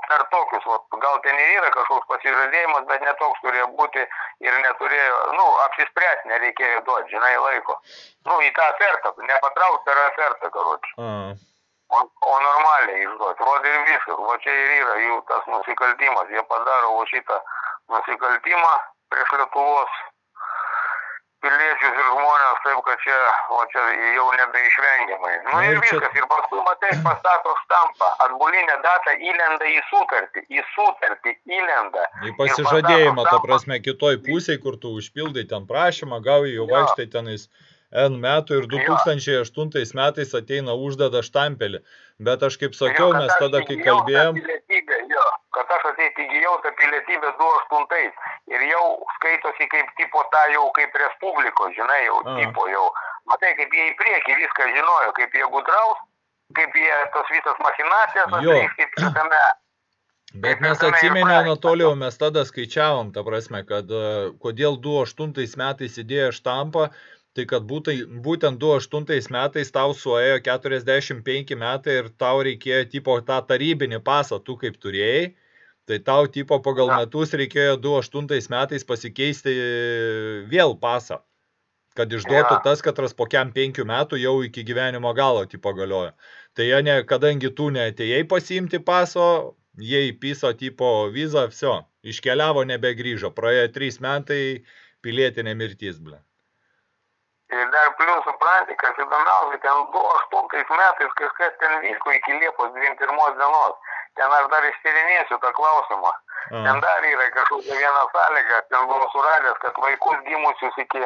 per tokius, gal ten ir yra kažkoks pasižadėjimas, bet netoks turėjo būti ir neturėjo, apsispręsti nereikėjo duoti, žinai, laiko. Į tą afertą, nepatraukt per afertą, karoči. O normaliai išduoti, ir viskas, čia ir yra jų tas nusikaltimas, jie padaro šitą nusikaltimą prieš Lietuvos piliečius ir žmonės, taip, kad čia jau nebeišvengiamai. Ir viskas, ir paskui, matai, pastato štampą, atbulinę datą įlenda į sutartį įlenda. Į pasižadėjimą, ta prasme, kitoj pusėj, kur tu užpildai ten prašymą, gauji jau vaikštai tenais N metų ir 2008 metais ateina uždeda štampelį. Bet aš kaip sakiau, mes tada, kai kalbėjom... Kad aš įgijau tą pilietybę 2008 ir jau skaitosi kaip tipo tą jau kaip Respublikos, žinai, jau tipo jau. Matai, kaip jie į priekį viską žinojo, kaip jie gudraus, kaip jie tos visas machinacijas atliks, kaip šitame. Bet mes atsimeni, Anatolijau, mes tada skaičiavom, ta prasme, kad kodėl 2008 metais įdėjo štampą, Tai kad būtent 28 metais tau suėjo 45 metai ir tau reikėjo tipo tą tarybinį pasą, tu kaip turėjai, tai tau tipo pagal metus reikėjo 28 metais pasikeisti vėl pasą, kad išduotų tas, kad po 5 metų jau iki gyvenimo galo tipo galiojo. Tai jie, kadangi tu neatėjai pasiimti paso, jie įpiso tipo vizą, viso, iškeliavo, nebegrįžo, praėjo 3 metai pilietinė mirtis, ble. Ir dar plius supranti, kad įdomiausia, ten 28 metais kažkas ten vyko iki Liepos 21 dienos. Ten aš dar ištyrinėsiu tą klausimą. Ten dar yra kažkokia viena sąlyga, ten buvo suradęs, kad vaikus gimusius iki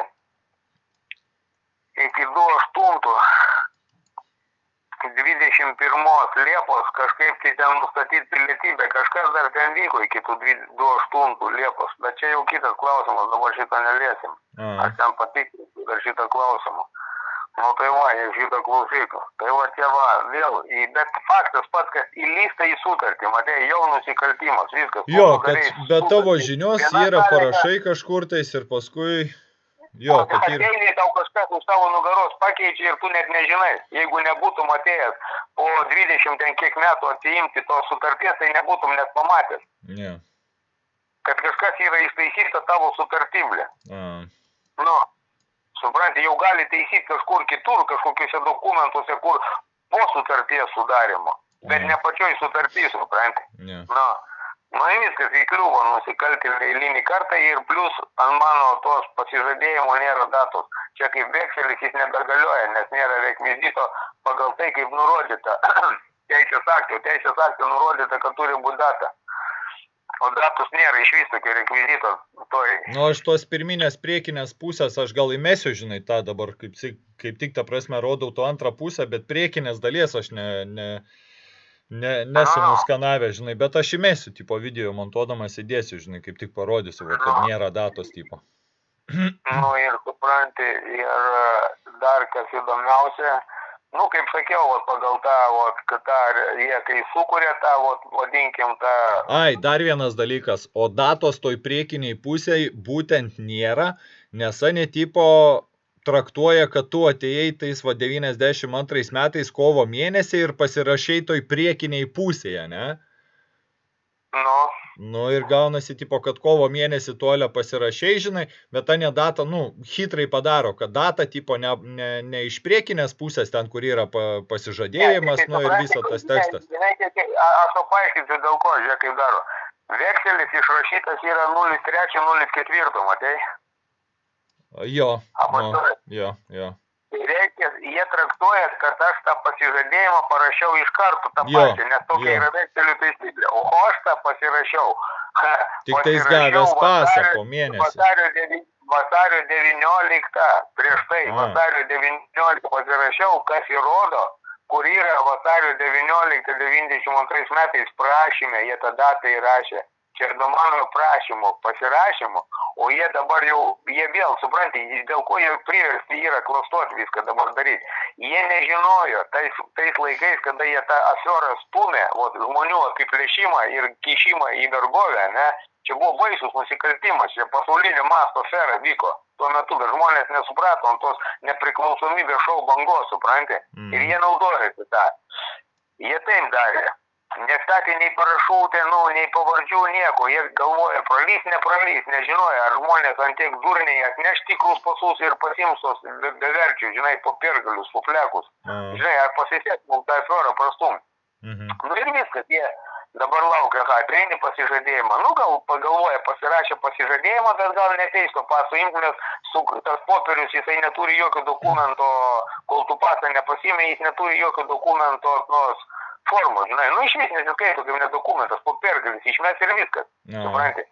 21 Liepos kažkaip tai ten nustatyti pilietybę. Kažkas dar ten vyko iki tų 28 Liepos. Bet čia jau kitas klausimas, dabar šitą neliesim. Aš ten patikrinsiu dar šitą klausimą. Nu tai va, jie šitą klausytų. Tai va, tie va, vėl. Bet faktas pats, kad įlysta į sutartį, matė, jau nusikaltimas, viskas. Jo, kad be tavo žinios yra parašai kažkur tais ir paskui... Jo, kad ir... Ateini tau kažkas už tavo nugaros pakeičia ir tu net nežinai. Jeigu nebūtum atėjęs po 20 ten kiek metų atsiimti tos sutarties, tai nebūtum net pamatęs. Ne. Kad kažkas yra įtaisyta tavo sutartimlė. Nu, supranti, jau gali taisyti kažkur kitur, kažkokiuose dokumentuose, kur po sutarties sudarimo. Bet ne pačioj sutartys, supranti. Ne. Nu, viskas įkliuvo nusikaltėlį eilinį kartą ir plus ant mano tos pasižadėjimo nėra datos. Čia kaip vekselis jis nebegalioja, nes nėra rekvizito pagal tai, kaip nurodyta. Teisės akte nurodyta, kad turi būti data. O datos nėra iš vis tokio rekvizito. Nu, aš tos pirminės priekinės pusės, aš gal įmesiu, žinai, tą dabar, kaip tik ta prasme rodau to antrą pusę, bet priekinės dalies aš nesu nuskanavę, žinai, bet aš įmesiu, tipo, video montuodamas įdėsiu, žinai, kaip tik parodysiu, kad nėra datos, tipo. Nu, ir supranti, ir dar kas įdomiausia, nu, kaip sakiau, pagal tą, kad jie kai sukuria tą, vadinkim tą... Ai, dar vienas dalykas, o datos toj priekiniai pusėj būtent nėra, nes ane, tipo... traktuoja, kad tu atėjai tais 92 metais kovo mėnesį ir pasirašai toj priekiniai pusėje, ne? Nu ir gaunasi, tipo, kad kovo mėnesį tuolę pasirašai, žinai, bet ta nedata, hitrai padaro, kad data, tipo, ne iš priekinės pusės, ten, kur yra pasižadėjimas, ir visas tas tekstas. Aš to paaiškinsiu, dėl ko, žiūrėk, kaip daro. Vekselis išrašytas yra 03-04, matei? Jo. Reikia, jie traktuoja, kad aš tą pasižadėjimą parašiau iš karto tą pačią, nes tokia yra vekselių taisyklė. O aš tą pasirašiau. Tik tais gavęs pasą po mėnesį. Vasario 19, prieš tai vasario 19 pasirašiau, kas įrodo, kur yra vasario 19 92 metais prašyme, jie tą datą įrašė. Čia nuo mano prašymo, pasirašymo, o jie dabar jau, jie vėl, supranti, dėl ko jie priversti yra klastoti viską dabar daryti. Jie nežinojo tais laikais, kada jie tą afiorą stumė, žmonių apiplėšimą ir kišimą į vergovę, ne? Čia buvo baisus nusikaltimas, čia pasaulinio masto afera vyko. Tuo metu, bet žmonės nesuprato ant tos nepriklausomybės šou bangos, supranti? Ir jie naudojasi tą. Jie taip darė. Nestatė nei parašų, nei pavardžių, nieko. Jie galvoja, pralys, nepralys, nežinoja, ar žmonės ant tiek durniai atneš tikrus pasus ir pasiims tos beverčių, žinai, popiergalius, puflekus. Žinai, ar pasisės mums tą afiorą prastum. Nu ir viskas, jie dabar laukia, ateini pasižadėjimą. Nu, gal pagalvoja, pasirašė pasižadėjimą, bet gal neteis to paso imti, nes tas popierius, jisai neturi jokio dokumento, kol tu pasą nepasiėmė, jis neturi jokio dokumento formos, žinai, iš vis nesiskaito kaip nedokumentas, popiergalis, išmes ir viskas, supranti.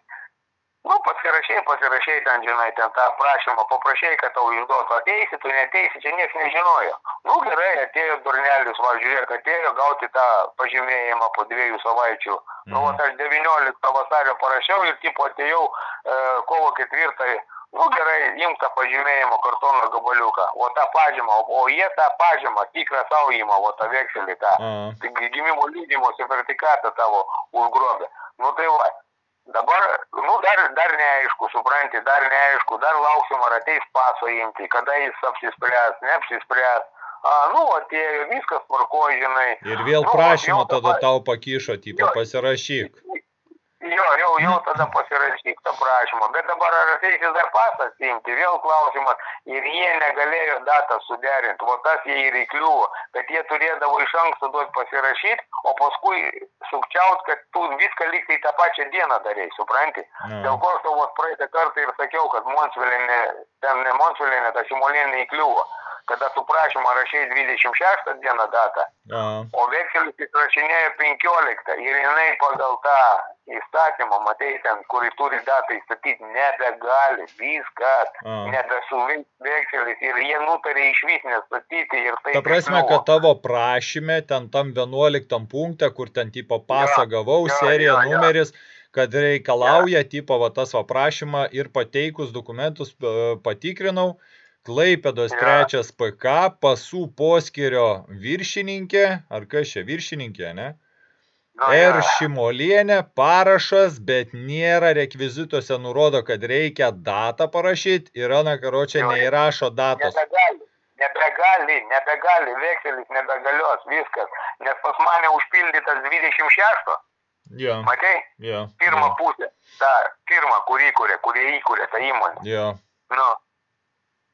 Nu, pasirašai ten, žinai, ten tą prašymą, paprašai, kad tau išduotų, ateisi, tu neteisi, čia nieks nežinojo. Nu, gerai, atėjo durnelis, žiūrėk, atėjo gauti tą pažymėjimą po 2 savaičių. Nu, aš 19 vasario parašiau ir tipo atėjau kovo 4. Nu, gerai, imk tą pažymėjimo kartono gabaliuką, o tą pažymą, o jie tą pažymą, tikrą savo įmą, o tą vekselį, tą gimimo lydimo sertifikatą tavo užgrobė. Nu, tai va, Dabar, dar neaišku, supranti, dar neaišku, dar lauksim, ar ateis paso imti, kada jis apsispręs, neapsispręs. Atėjo, viskas tvarkoj, žinai. Ir vėl prašymą tada tau pakišo, tipo, pasirašyk. Jau tada pasirašyk tą prašymą, bet dabar ar ateisis dar pasas imti, vėl klausimas, ir jie negalėjo datą suderinti, o tas jie ir įkliuvo, bet jie turėdavo iš anksto duoti pasirašyti, o paskui sukčiaut, kad tu viską lygtai tą pačią dieną darei, supranti? Dėl ko aš tau praeitą kartą ir sakiau, kad Monsvilėne, ta Šimolienė įkliuvo, kada tu prašymą rašai 26 dieną datą, o vekselis įsirašinėjo 15 ir jinai pagal tą įstatymą, matai ten, kuri turi datą įstatyti, nebegali, viskas, nebesuveiks vekselis ir jie nutarė išvis nestatyti ir tai... Ta prasme, kad tavo prašyme, ten tam 11 punkte, kur ten tipo pasą gavau, serija, numeris, kad reikalauja tipo va tas va prašymą ir pateikus dokumentus patikrinau, Klaipėdos 3 PK, pasų poskyrio viršininkė, ar kas čia viršininkė, ne? Ir Šimolienė, parašas, bet nėra rekvizituose nurodo, kad reikia datą parašyti ir Ana Karočią neįrašo datos. Nebegali, vekselis nebegalios, viskas, nes pas mane užpildytas 26. Matei? Pirmą pusę, ta pirmą, kurie įkūrė tą įmonę.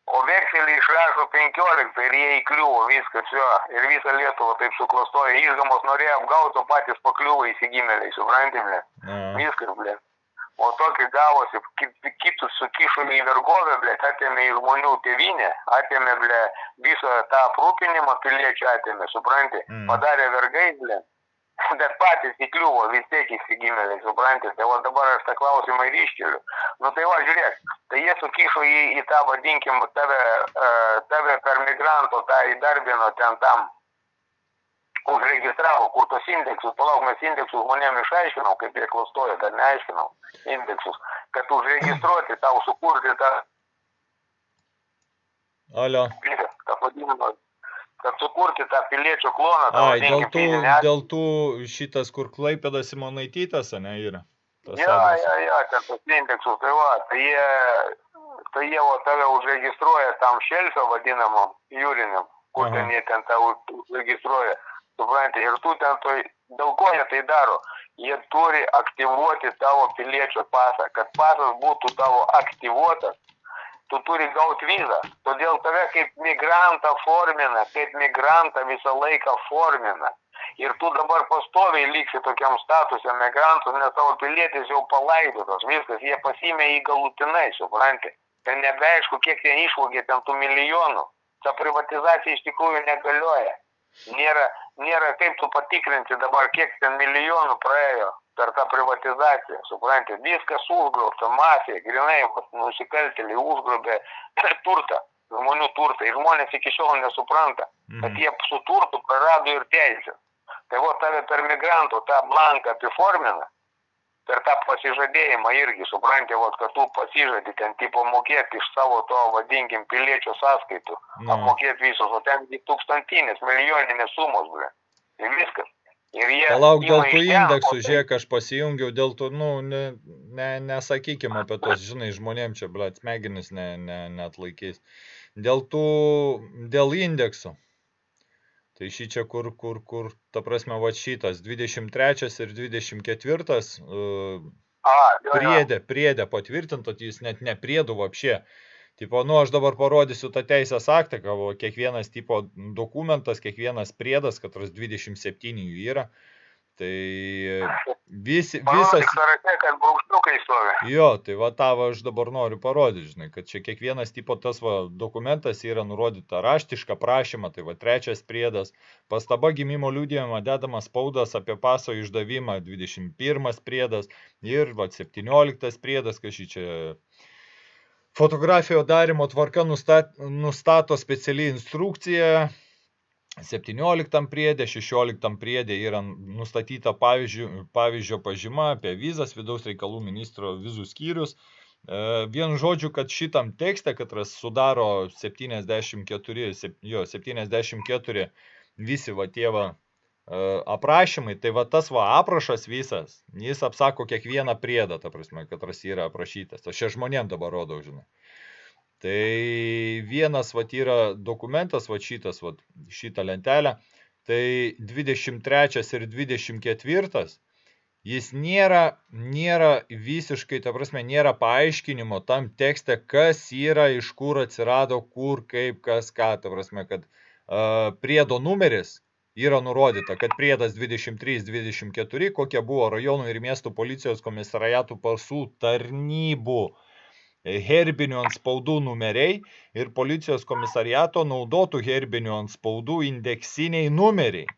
O vekselį išrašo 15 ir jie įkliuvo, viskas, ir visą Lietuvą taip suklastojo, išgamos norėjo apgauti, o patys pakliuvo įsigimėliai, supranti, ble, viskas, ble. O tokį gavosi, kitus sukišome į vergovę, ble, atėmė į žmonių tėvynę, atėmė, ble, visą tą aprūpinimą piliečių atėmė, supranti, padarė vergai, ble. Bet patys įkliuvo, vis tiek įsigimėliai, supranti, tai va dabar aš tą klausimą ir iškeliu. Tai va, žiūrėk, tai jie sukišo į tą, vadinkim, tave per migranto, tą įdarbino ten tam, užregistravo, kur tos indeksus, palauk, mes indeksus žmonėm išaiškinau, kaip jie klastojo, dar neaiškinau indeksus, kad užregistruoti tau, sukurti tą... Alio. Tą vadinamą... kad sukurti tą piliečio kloną. Dėl tų šitas, kur Klaipėdas Simonaitytas, ne, yra? Ten tos indeksus, tai va, tai jie tave užregistruoja tam šelfio vadinamam jūriniam, kur ten jie ten tą užregistruoja, supranti, ir tu ten dėl ko jie tai daro? Jie turi aktyvuoti tavo piliečio pasą, kad pasas būtų tavo aktyvuotas, tu turi gauti vizą, todėl tave kaip migrantą formina, kaip migrantą visą laiką formina. Ir tu dabar pastoviai liksi tokiam statusė migrantus, nes tavo pilietis jau palaidotas, viskas, jie pasimė į galutinai, supranti. Ten nebeaišku, kiek ten išvogė ten tų milijonų. Ta privatizacija iš tikrųjų negalioja. Nėra kaip tu patikrinti dabar, kiek ten milijonų praėjo per tą privatizaciją, supranti, viskas užgrobta, mafija, grinai, nusikaltėliai užgrobė turtą, žmonių turtą, ir žmonės iki šiol nesupranta, kad jie su turtu prarado ir teisę. Tai va tave per migrantų tą blanką apiformina, per tą pasižadėjimą irgi, supranti, kad tu pasižadi ten tipo mokėti iš savo to, vadinkim, piliečio sąskaitų, apmokėti visus, o ten tūkstantinės, milijoninės sumos, ble. Tai viskas. Palauk, dėl tų indeksų, žiūrėk, aš pasijungiau, dėl tų, nesakykime apie tos, žinai, žmonėm čia, blet, smegenis net laikys. Dėl indeksų. Tai šį čia, kur, ta prasme, va šitas, 23 ir 24, priedė patvirtinto, jis net ne priedų vapšė. Tipo, aš dabar parodysiu tą teisės aktą, kiekvienas tipo dokumentas, kiekvienas priedas, katras 27 jų yra. Tai visas... kad brūkštukai stovi. Jo, tai va tą aš dabar noriu parodyti, žinai, kad čia kiekvienas tipo tas dokumentas yra nurodyta raštišką prašymą, tai va 3 priedas, pastaba gimimo liudijimą dedamas spaudas apie paso išdavimą, 21 priedas ir va 17 priedas, kas šį čia... Fotografijos darimo tvarka nustato speciali instrukcija, 17 priedė, 16 priedė yra nustatyta pavyzdžio pažyma apie vizas, vidaus reikalų ministro vizų skyrius. Vien žodžiu, kad šitam tekste, katras sudaro 74 visi va tie aprašymai, tai va tas va aprašas visas, jis apsako kiekvieną priedą, ta prasme, katras yra aprašytas. Aš čia žmonėm dabar rodau, žinai. Tai vienas va yra dokumentas, va šitas, va šitą lentelę, tai 23 ir 24, jis nėra visiškai, ta prasme, nėra paaiškinimo tam tekste, kas yra, iš kur atsirado, kur, kaip, kas, ką, ta prasme, kad priedo numeris yra nurodyta, kad priedas 23-24, kokie buvo rajonų ir miestų policijos komisariatų pasų tarnybų herbinių antspaudų numeriai ir policijos komisariato naudotų herbinių antspaudų indeksiniai numeriai.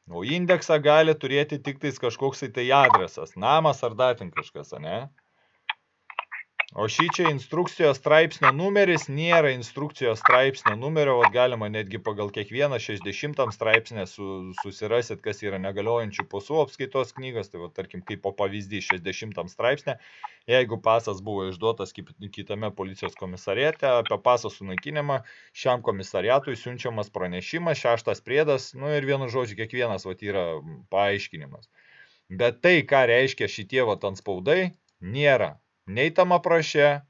O indeksą gali turėti tik tais kažkoks tai adresas, namas ar dar ten kažkas, ne? O šičia instrukcijos straipsnio numeris nėra instrukcijos straipsnio numerio, o galima netgi pagal kiekvieną 60 straipsnę susirasit, kas yra negaliojančių pasų apskaitos knygos, tai va, tarkim, kaip po pavyzdį 60 straipsnę, jeigu pasas buvo išduotas kitame policijos komisariate, apie paso sunaikinimą šiam komisariatui siunčiamas pranešimas, 6 priedas, nu ir vienu žodžiu kiekvienas va, yra paaiškinimas. Bet tai, ką reiškia šitie va, antspaudai, nėra. Nei tam apraše,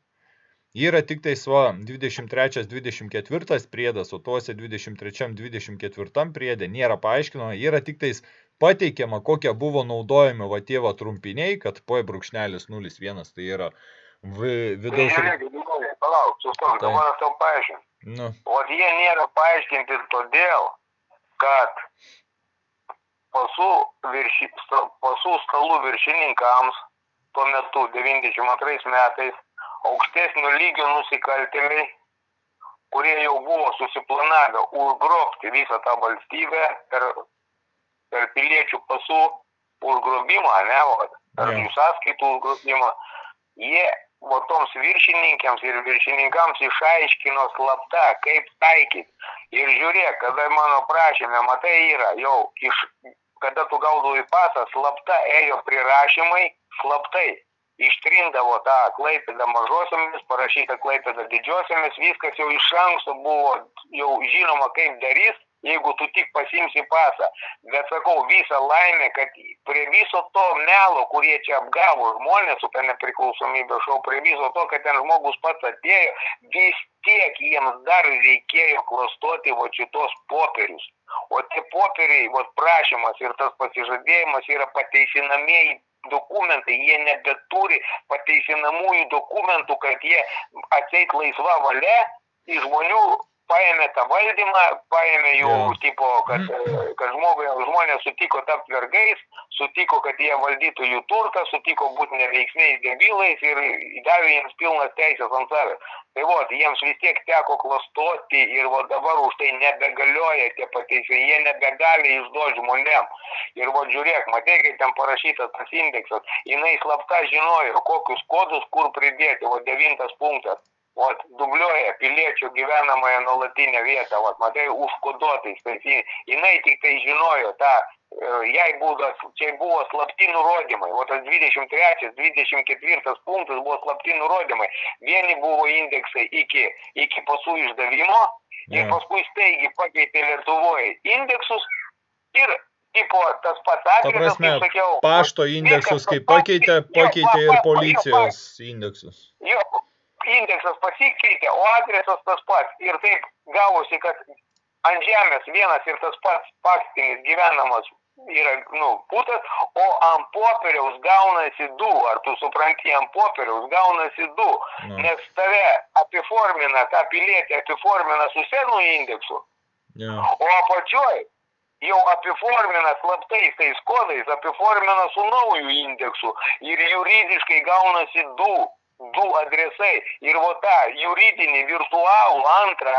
yra tik tai 23-24 priedas, o tuose 23-24 priedė nėra paaiškinama, yra tik tai pateikiama, kokie buvo naudojami va tie va trumpiniai, kad P.01 tai yra vidaus... Palauk, sustok, dabar aš tau paaiškinu. Nu. O jie nėra paaiškinti todėl, kad pasų stalų viršininkams tuo metu 92 metais aukštesnio lygio nusikaltėliai, kurie jau buvo susiplanavę užgrobti visą tą valstybę per piliečių pasų užgrobimą, ne, per jų sąskaitų užgrobimą, jie toms viršininkėms ir viršininkams išaiškino slapta, kaip taikyti. Ir žiūrėk, kada mano prašyme, matai, yra jau kada tu gaudavai pasą, slapta ėjo prirašymai, slaptai ištrindavo tą Klaipėdą mažosiomis, parašyta Klaipėda didžiosiomis, viskas jau iš anksto buvo jau žinoma, kaip darys, jeigu tu tik pasimsi pasą. Bet sakau, visą laimę, kad prie viso to melo, kurie čia apgavo žmonės su tą nepriklausomybę šou, prie viso to, kad ten žmogus pats atėjo, vis tiek jiems dar reikėjo klastoti šitos popierius. O tie popieriai, prašymas ir tas pasižadėjimas yra pateisinamieji dokumentai, jie nebeturi pateisinamųjų dokumentų, kad jie atseit laisva valia iš žmonių paėmė tą valdymą, paėmė jų tipo, kad žmonės sutiko tapti vergais, sutiko, kad jie valdytų jų turtą, sutiko būti neveiksniais debilais ir davė jiems pilnas teisės ant savęs. Tai jiems vis tiek teko klastoti ir dabar už tai nebegalioja tie pateisai, jie nebegali išduoti žmonėm. Ir žiūrėk, matai, kai ten parašytas tas indeksas, jinai slapta žinojo, kokius kodus kur pridėti, 9 punktas. Dubliuoja piliečio gyvenamąją nuolatinę vietą, matai, užkoduotais. Jinai tik tai žinojo tą, čia buvo slapti nurodymai. Tas 23-24 punktas buvo slapti nurodymai. Vieni buvo indeksai iki pasų išdavimo ir paskui staigiai pakeitė Lietuvoje indeksus ir tas pats adresas, kaip sakiau. Pašto indeksus, kai pakeitė ir policijos indeksus. Indeksas pasikeitė, o adresas tas pats. Ir taip gavosi, kad ant žemės vienas ir tas pats faktinis gyvenamas yra putas, o ant popieriaus gaunasi 2. Ar tu supranti, ant popieriaus gaunasi 2. Nes tave apiformina, tą pilietį apiformina su senu indeksu, o apačioj jau apiformina slaptais tais kodais, apiformina su nauju indeksu ir juridiškai gaunasi 2 adresai. Ir tą juridinį virtualų antrą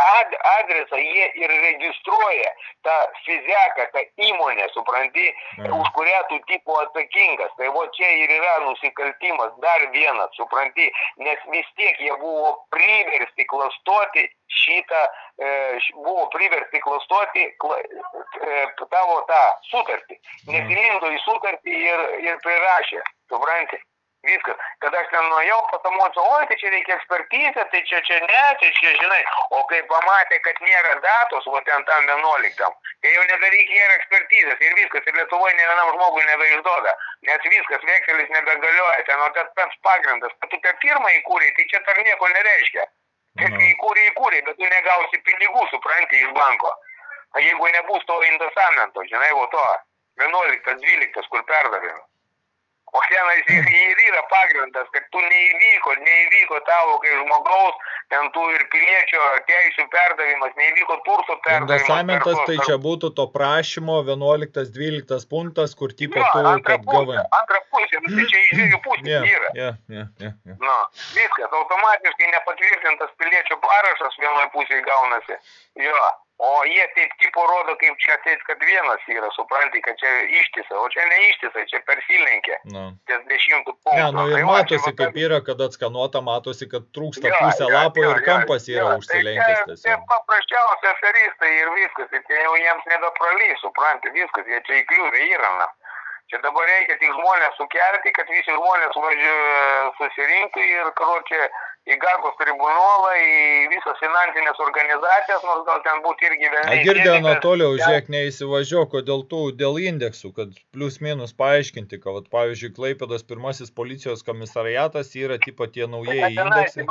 adresą jie ir registruoja tą fiziką, tą įmonę, supranti, už kurią tu tipo atsakingas. Tai čia ir yra nusikaltimas, dar vienas, supranti, nes vis tiek jie buvo priversti klastoti tavo tą sutartį. Nesilindo į sutartį ir prirašė, supranti. viskas. Kada aš ten nuėjau, patamuosiu, oi, tai čia reikia ekspertizę, tai čia ne, tai čia, žinai, o kai pamatė, kad nėra datos, o ten tam 11, tai jau nebereikia ekspertizės ir viskas, ir Lietuvoje ne vienam žmogui nebeišduoda, nes viskas, vekselis nebegalioja, ten, o tas pats pagrindas, kad tu tą firmą įkūrei, tai čia dar nieko nereiškia. Tai įkūrei, bet tu negausi pinigų, supranti, iš banko. O jeigu nebus to indesamento, žinai, o to 11, 12, kur perdavėme. O šiandien ir yra pagrindas, kad tu neįvyko tavo kaip žmogaus, ten tų ir piliečio teisių perdavimas, neįvyko turto perdavimas. Indesamentas tai čia būtų to prašymo 11-12 punktas, kur tipo tu, kad gavai. Antra pusė, tai čia iš dviejų pusės yra. Nu, viskas, automatiškai nepatvirtintas piliečio parašas vienoje pusėje gaunasi. Jo. O jie taip tipo rodo, kaip čia atseit, kad vienas yra, supranti, kad čia ištisa, o čia ne ištisa, čia persilenkė. Ties 10 punktų. Ne, nu ir matosi, kaip yra, kad atskanuota, matosi, kad trūksta pusę lapo ir kampas yra užsilenkęs tiesiog. Tai paprasčiausia aferistai ir viskas, tai jau jiems nebepralys, supranti, viskas, jie čia įkliūvė įrana. Čia dabar reikia tik žmonės sukelti, kad visi žmonės susirinktų ir, karočią, į Gagos tribunolą, į visas finansinės organizacijas, nors gal ten būtų irgi vienai. Girdė Anatolijau, žiūrėk, neįsivažiuok, kodėl dėl indeksų, kad plius minus paaiškinti, kad, pavyzdžiui, Klaipėdos pirmasis policijos komisariatas yra tipo tie naujieji indeksai.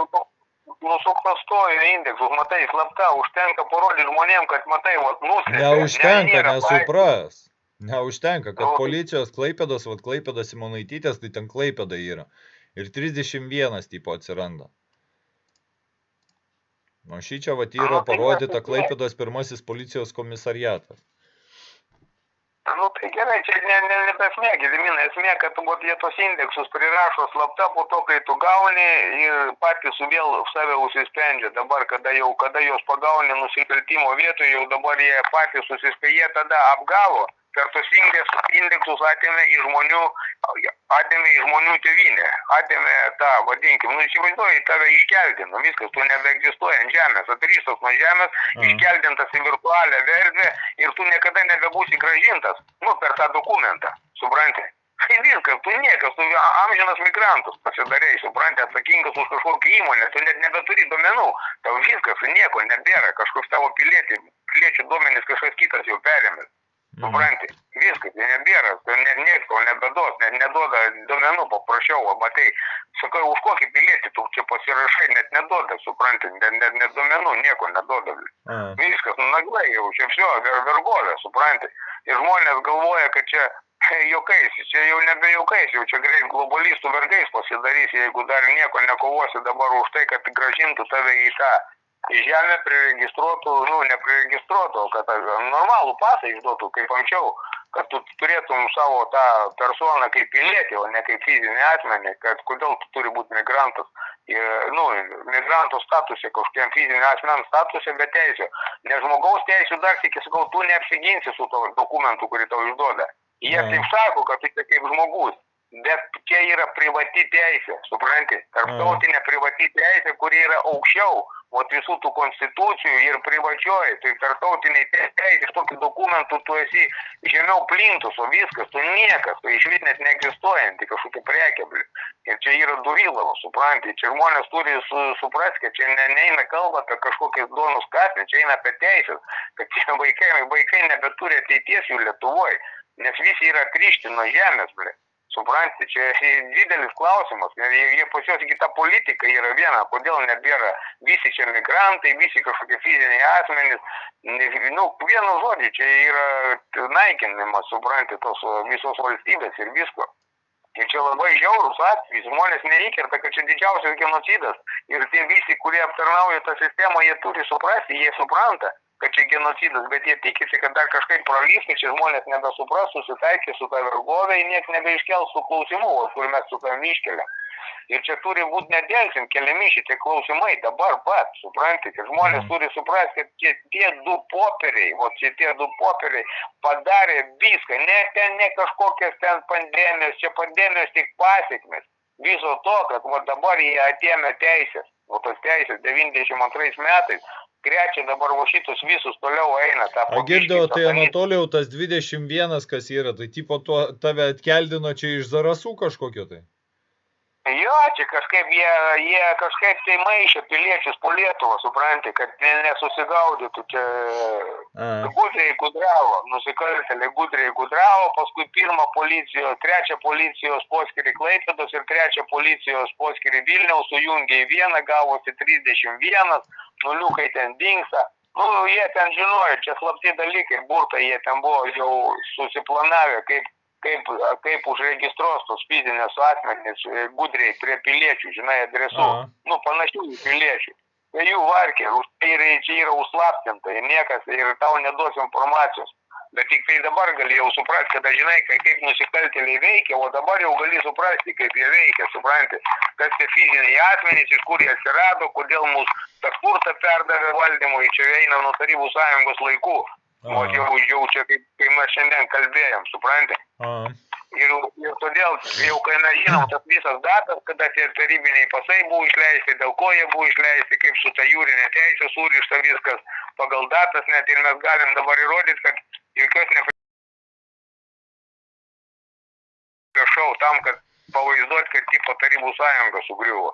Suklastojo indeksus, matai, slapta, užtenka parodyti žmonėm, kad matai, nuslėpė. Neužtenka, nesupras. Neužtenka, kad policijos Klaipėdos, Klaipėdos Simonaitytės, tai ten Klaipėda yra. Ir 31 tipo atsiranda. O šį čia yra parodyta Klaipėdos pirmasis policijos komisariatas. Nu tai gerai, čia nebesmė, Gediminai, esmė, kad jie tos indeksus prirašo slapta po to, kai tu gauni ir patys vėl save užsisprendžia. Dabar, kada jos pagauni nusikaltimo vietoje, jau dabar jie patys užsispėję tada apgavo. Per tos indeksus atėmė iš žmonių tėvynę, atėmė tą, vadinkim, įsivaizduoji, tave iškeldino, viskas, tu nebeegzistuoji ant žemės, atrystas nuo žemės, iškeldintas į virtualią erdvę ir tu niekada nebebūsi grąžintas, per tą dokumentą, supranti? Tai viskas, tu niekas, tu amžinas migrantus pasidarei, supranti, atsakingas už kažkokią įmonę, tu net nebeturi duomenų, tau viskas, nieko nebėra, kažkoks tavo piliečių duomenys kažkas kitas jau perėmės. Supranti, viskas, nebėra, nieko nebeduos, net neduoda duomenų, paprašiau, matai, sakai, už kokį pilietį tu čia pasirašai, net neduoda, supranti, net duomenų, nieko neduoda. Viskas, naglai jau, čia viso, vergovė, supranti. Ir žmonės galvoja, kad čia juokais, čia jau nebe juokais, jau čia greit globalistų vergais pasidarys, jeigu dar nieko nekovosi dabar už tai, kad gražintų tave į tą. Į žemę priregistruotų, nepriregistruotų, kad normalų pasą išduotų, kaip anksčiau, kad tu turėtum savo tą personą kaip pilietį, o ne kaip fizinį asmenį, kad kodėl tu turi būti migrantas, migrantų statuse, kažkokiam fizinį asmenį statuse, bet teisė. Nes žmogaus teisų dar tik sakau, tu neapsiginsi su to dokumentu, kurį tau išduoda. Jie taip sako, kad tu kaip žmogus. Bet čia yra privati teisė, supranti? Tarptautinė privati teisė, kuri yra aukščiau, o visų tų konstitucijų ir privačioji, tai tarptautiniai teisės, tokių dokumentų tu esi žemiau plintus, o viskas, tu niekas, tu išvis net neegzistuojanti kažkokia prekeblį. Ir čia yra durylavo, supranti? Čia žmonės turi suprasti, kad čia neina kalba apie kažkokias duonus kasnį, čia eina apie teisės, kad čia vaikai nebeturi ateities jų Lietuvoje, nes visi yra atrišti nuo žemės, blė. Supranti, čia didelis klausimas, jie pas juos kita politika yra viena, kodėl nebėra visi čia migrantai, visi kažkokie fiziniai asmenys, vienu žodžiu, čia yra naikinimas, supranti, tos visos valstybės ir visko. Ir čia labai žiaurus atvejis, žmonės neįkerta, kad čia didžiausias genocidas ir tie visi, kurie aptarnauja tą sistemą, jie turi suprasti, jie supranta, kad čia genocidas, bet jie tikisi, kad dar kažkaip pralys, kad čia žmonės nebesupras, susitaikė su tą vergovę, jie nieks nebeiškels tų klausimų, kur mes su tavim iškeliam. Ir čia turi būti nedėlsim keliami šitie klausimai dabar pat, supranti, kad žmonės turi suprasti, kad tie du poperiai padarė viską, ne kažkokias ten pandemijos, čia pandemijos tik pasiekmes. Viso to, kad dabar jie atėmė teisės, o tos teisės 92 metais, krečia dabar šitus visus toliau eina. Girdėjau, tai Anatolijau, tas 21 kas yra, tai tipo tave atkeldino čia iš Zarasų kažkokio tai? Jo, čia kažkaip jie kažkaip tai maišė piliečius po Lietuvą, supranti, kad nesusigaudytų čia. Gudriai gudravo, nusikaltėliai gudriai gudravo, paskui trečią policijos poskirį Klaipėdos ir trečią policijos poskirį Vilniaus sujungė į vieną, gavosi 31, nuliukai ten dingsta. Nu, jie ten žinojo, čia slapti dalykai, burtai, jie ten buvo jau susiplanavę, kaip užregistruos tos fizinės asmenys gudriai prie piliečių, žinai, adresų. Nu, panašių į piliečių. Tai jų varkė, čia yra užslaptinta ir niekas, ir tau neduos informacijos. Bet tik tai dabar gali jau suprasti, kada žinai, kaip nusikaltėliai veikia, o dabar jau gali suprasti, kaip jie veikia, supranti, kas tie fiziniai asmenys, iš kur jie atsirado, kodėl mūsų tą turtą perdavė valdymui, čia eina nuo Tarybų Sąjungos laikų. O jau čia, kai mes šiandien kalbėjom, supranti. Ir todėl, jau kai mes žinom tas visas datas, kada tie tarybiniai pasai buvo išleisti, dėl ko jie buvo išleisti, kaip su ta jūrinė teisė surišta viskas pagal datas, net ir mes galim dabar įrodyti, kad jokios nepriešau tam, kad pavaizduoti, kad tipo Tarybų Sąjunga sugriuvo.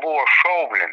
Buvo šaublin.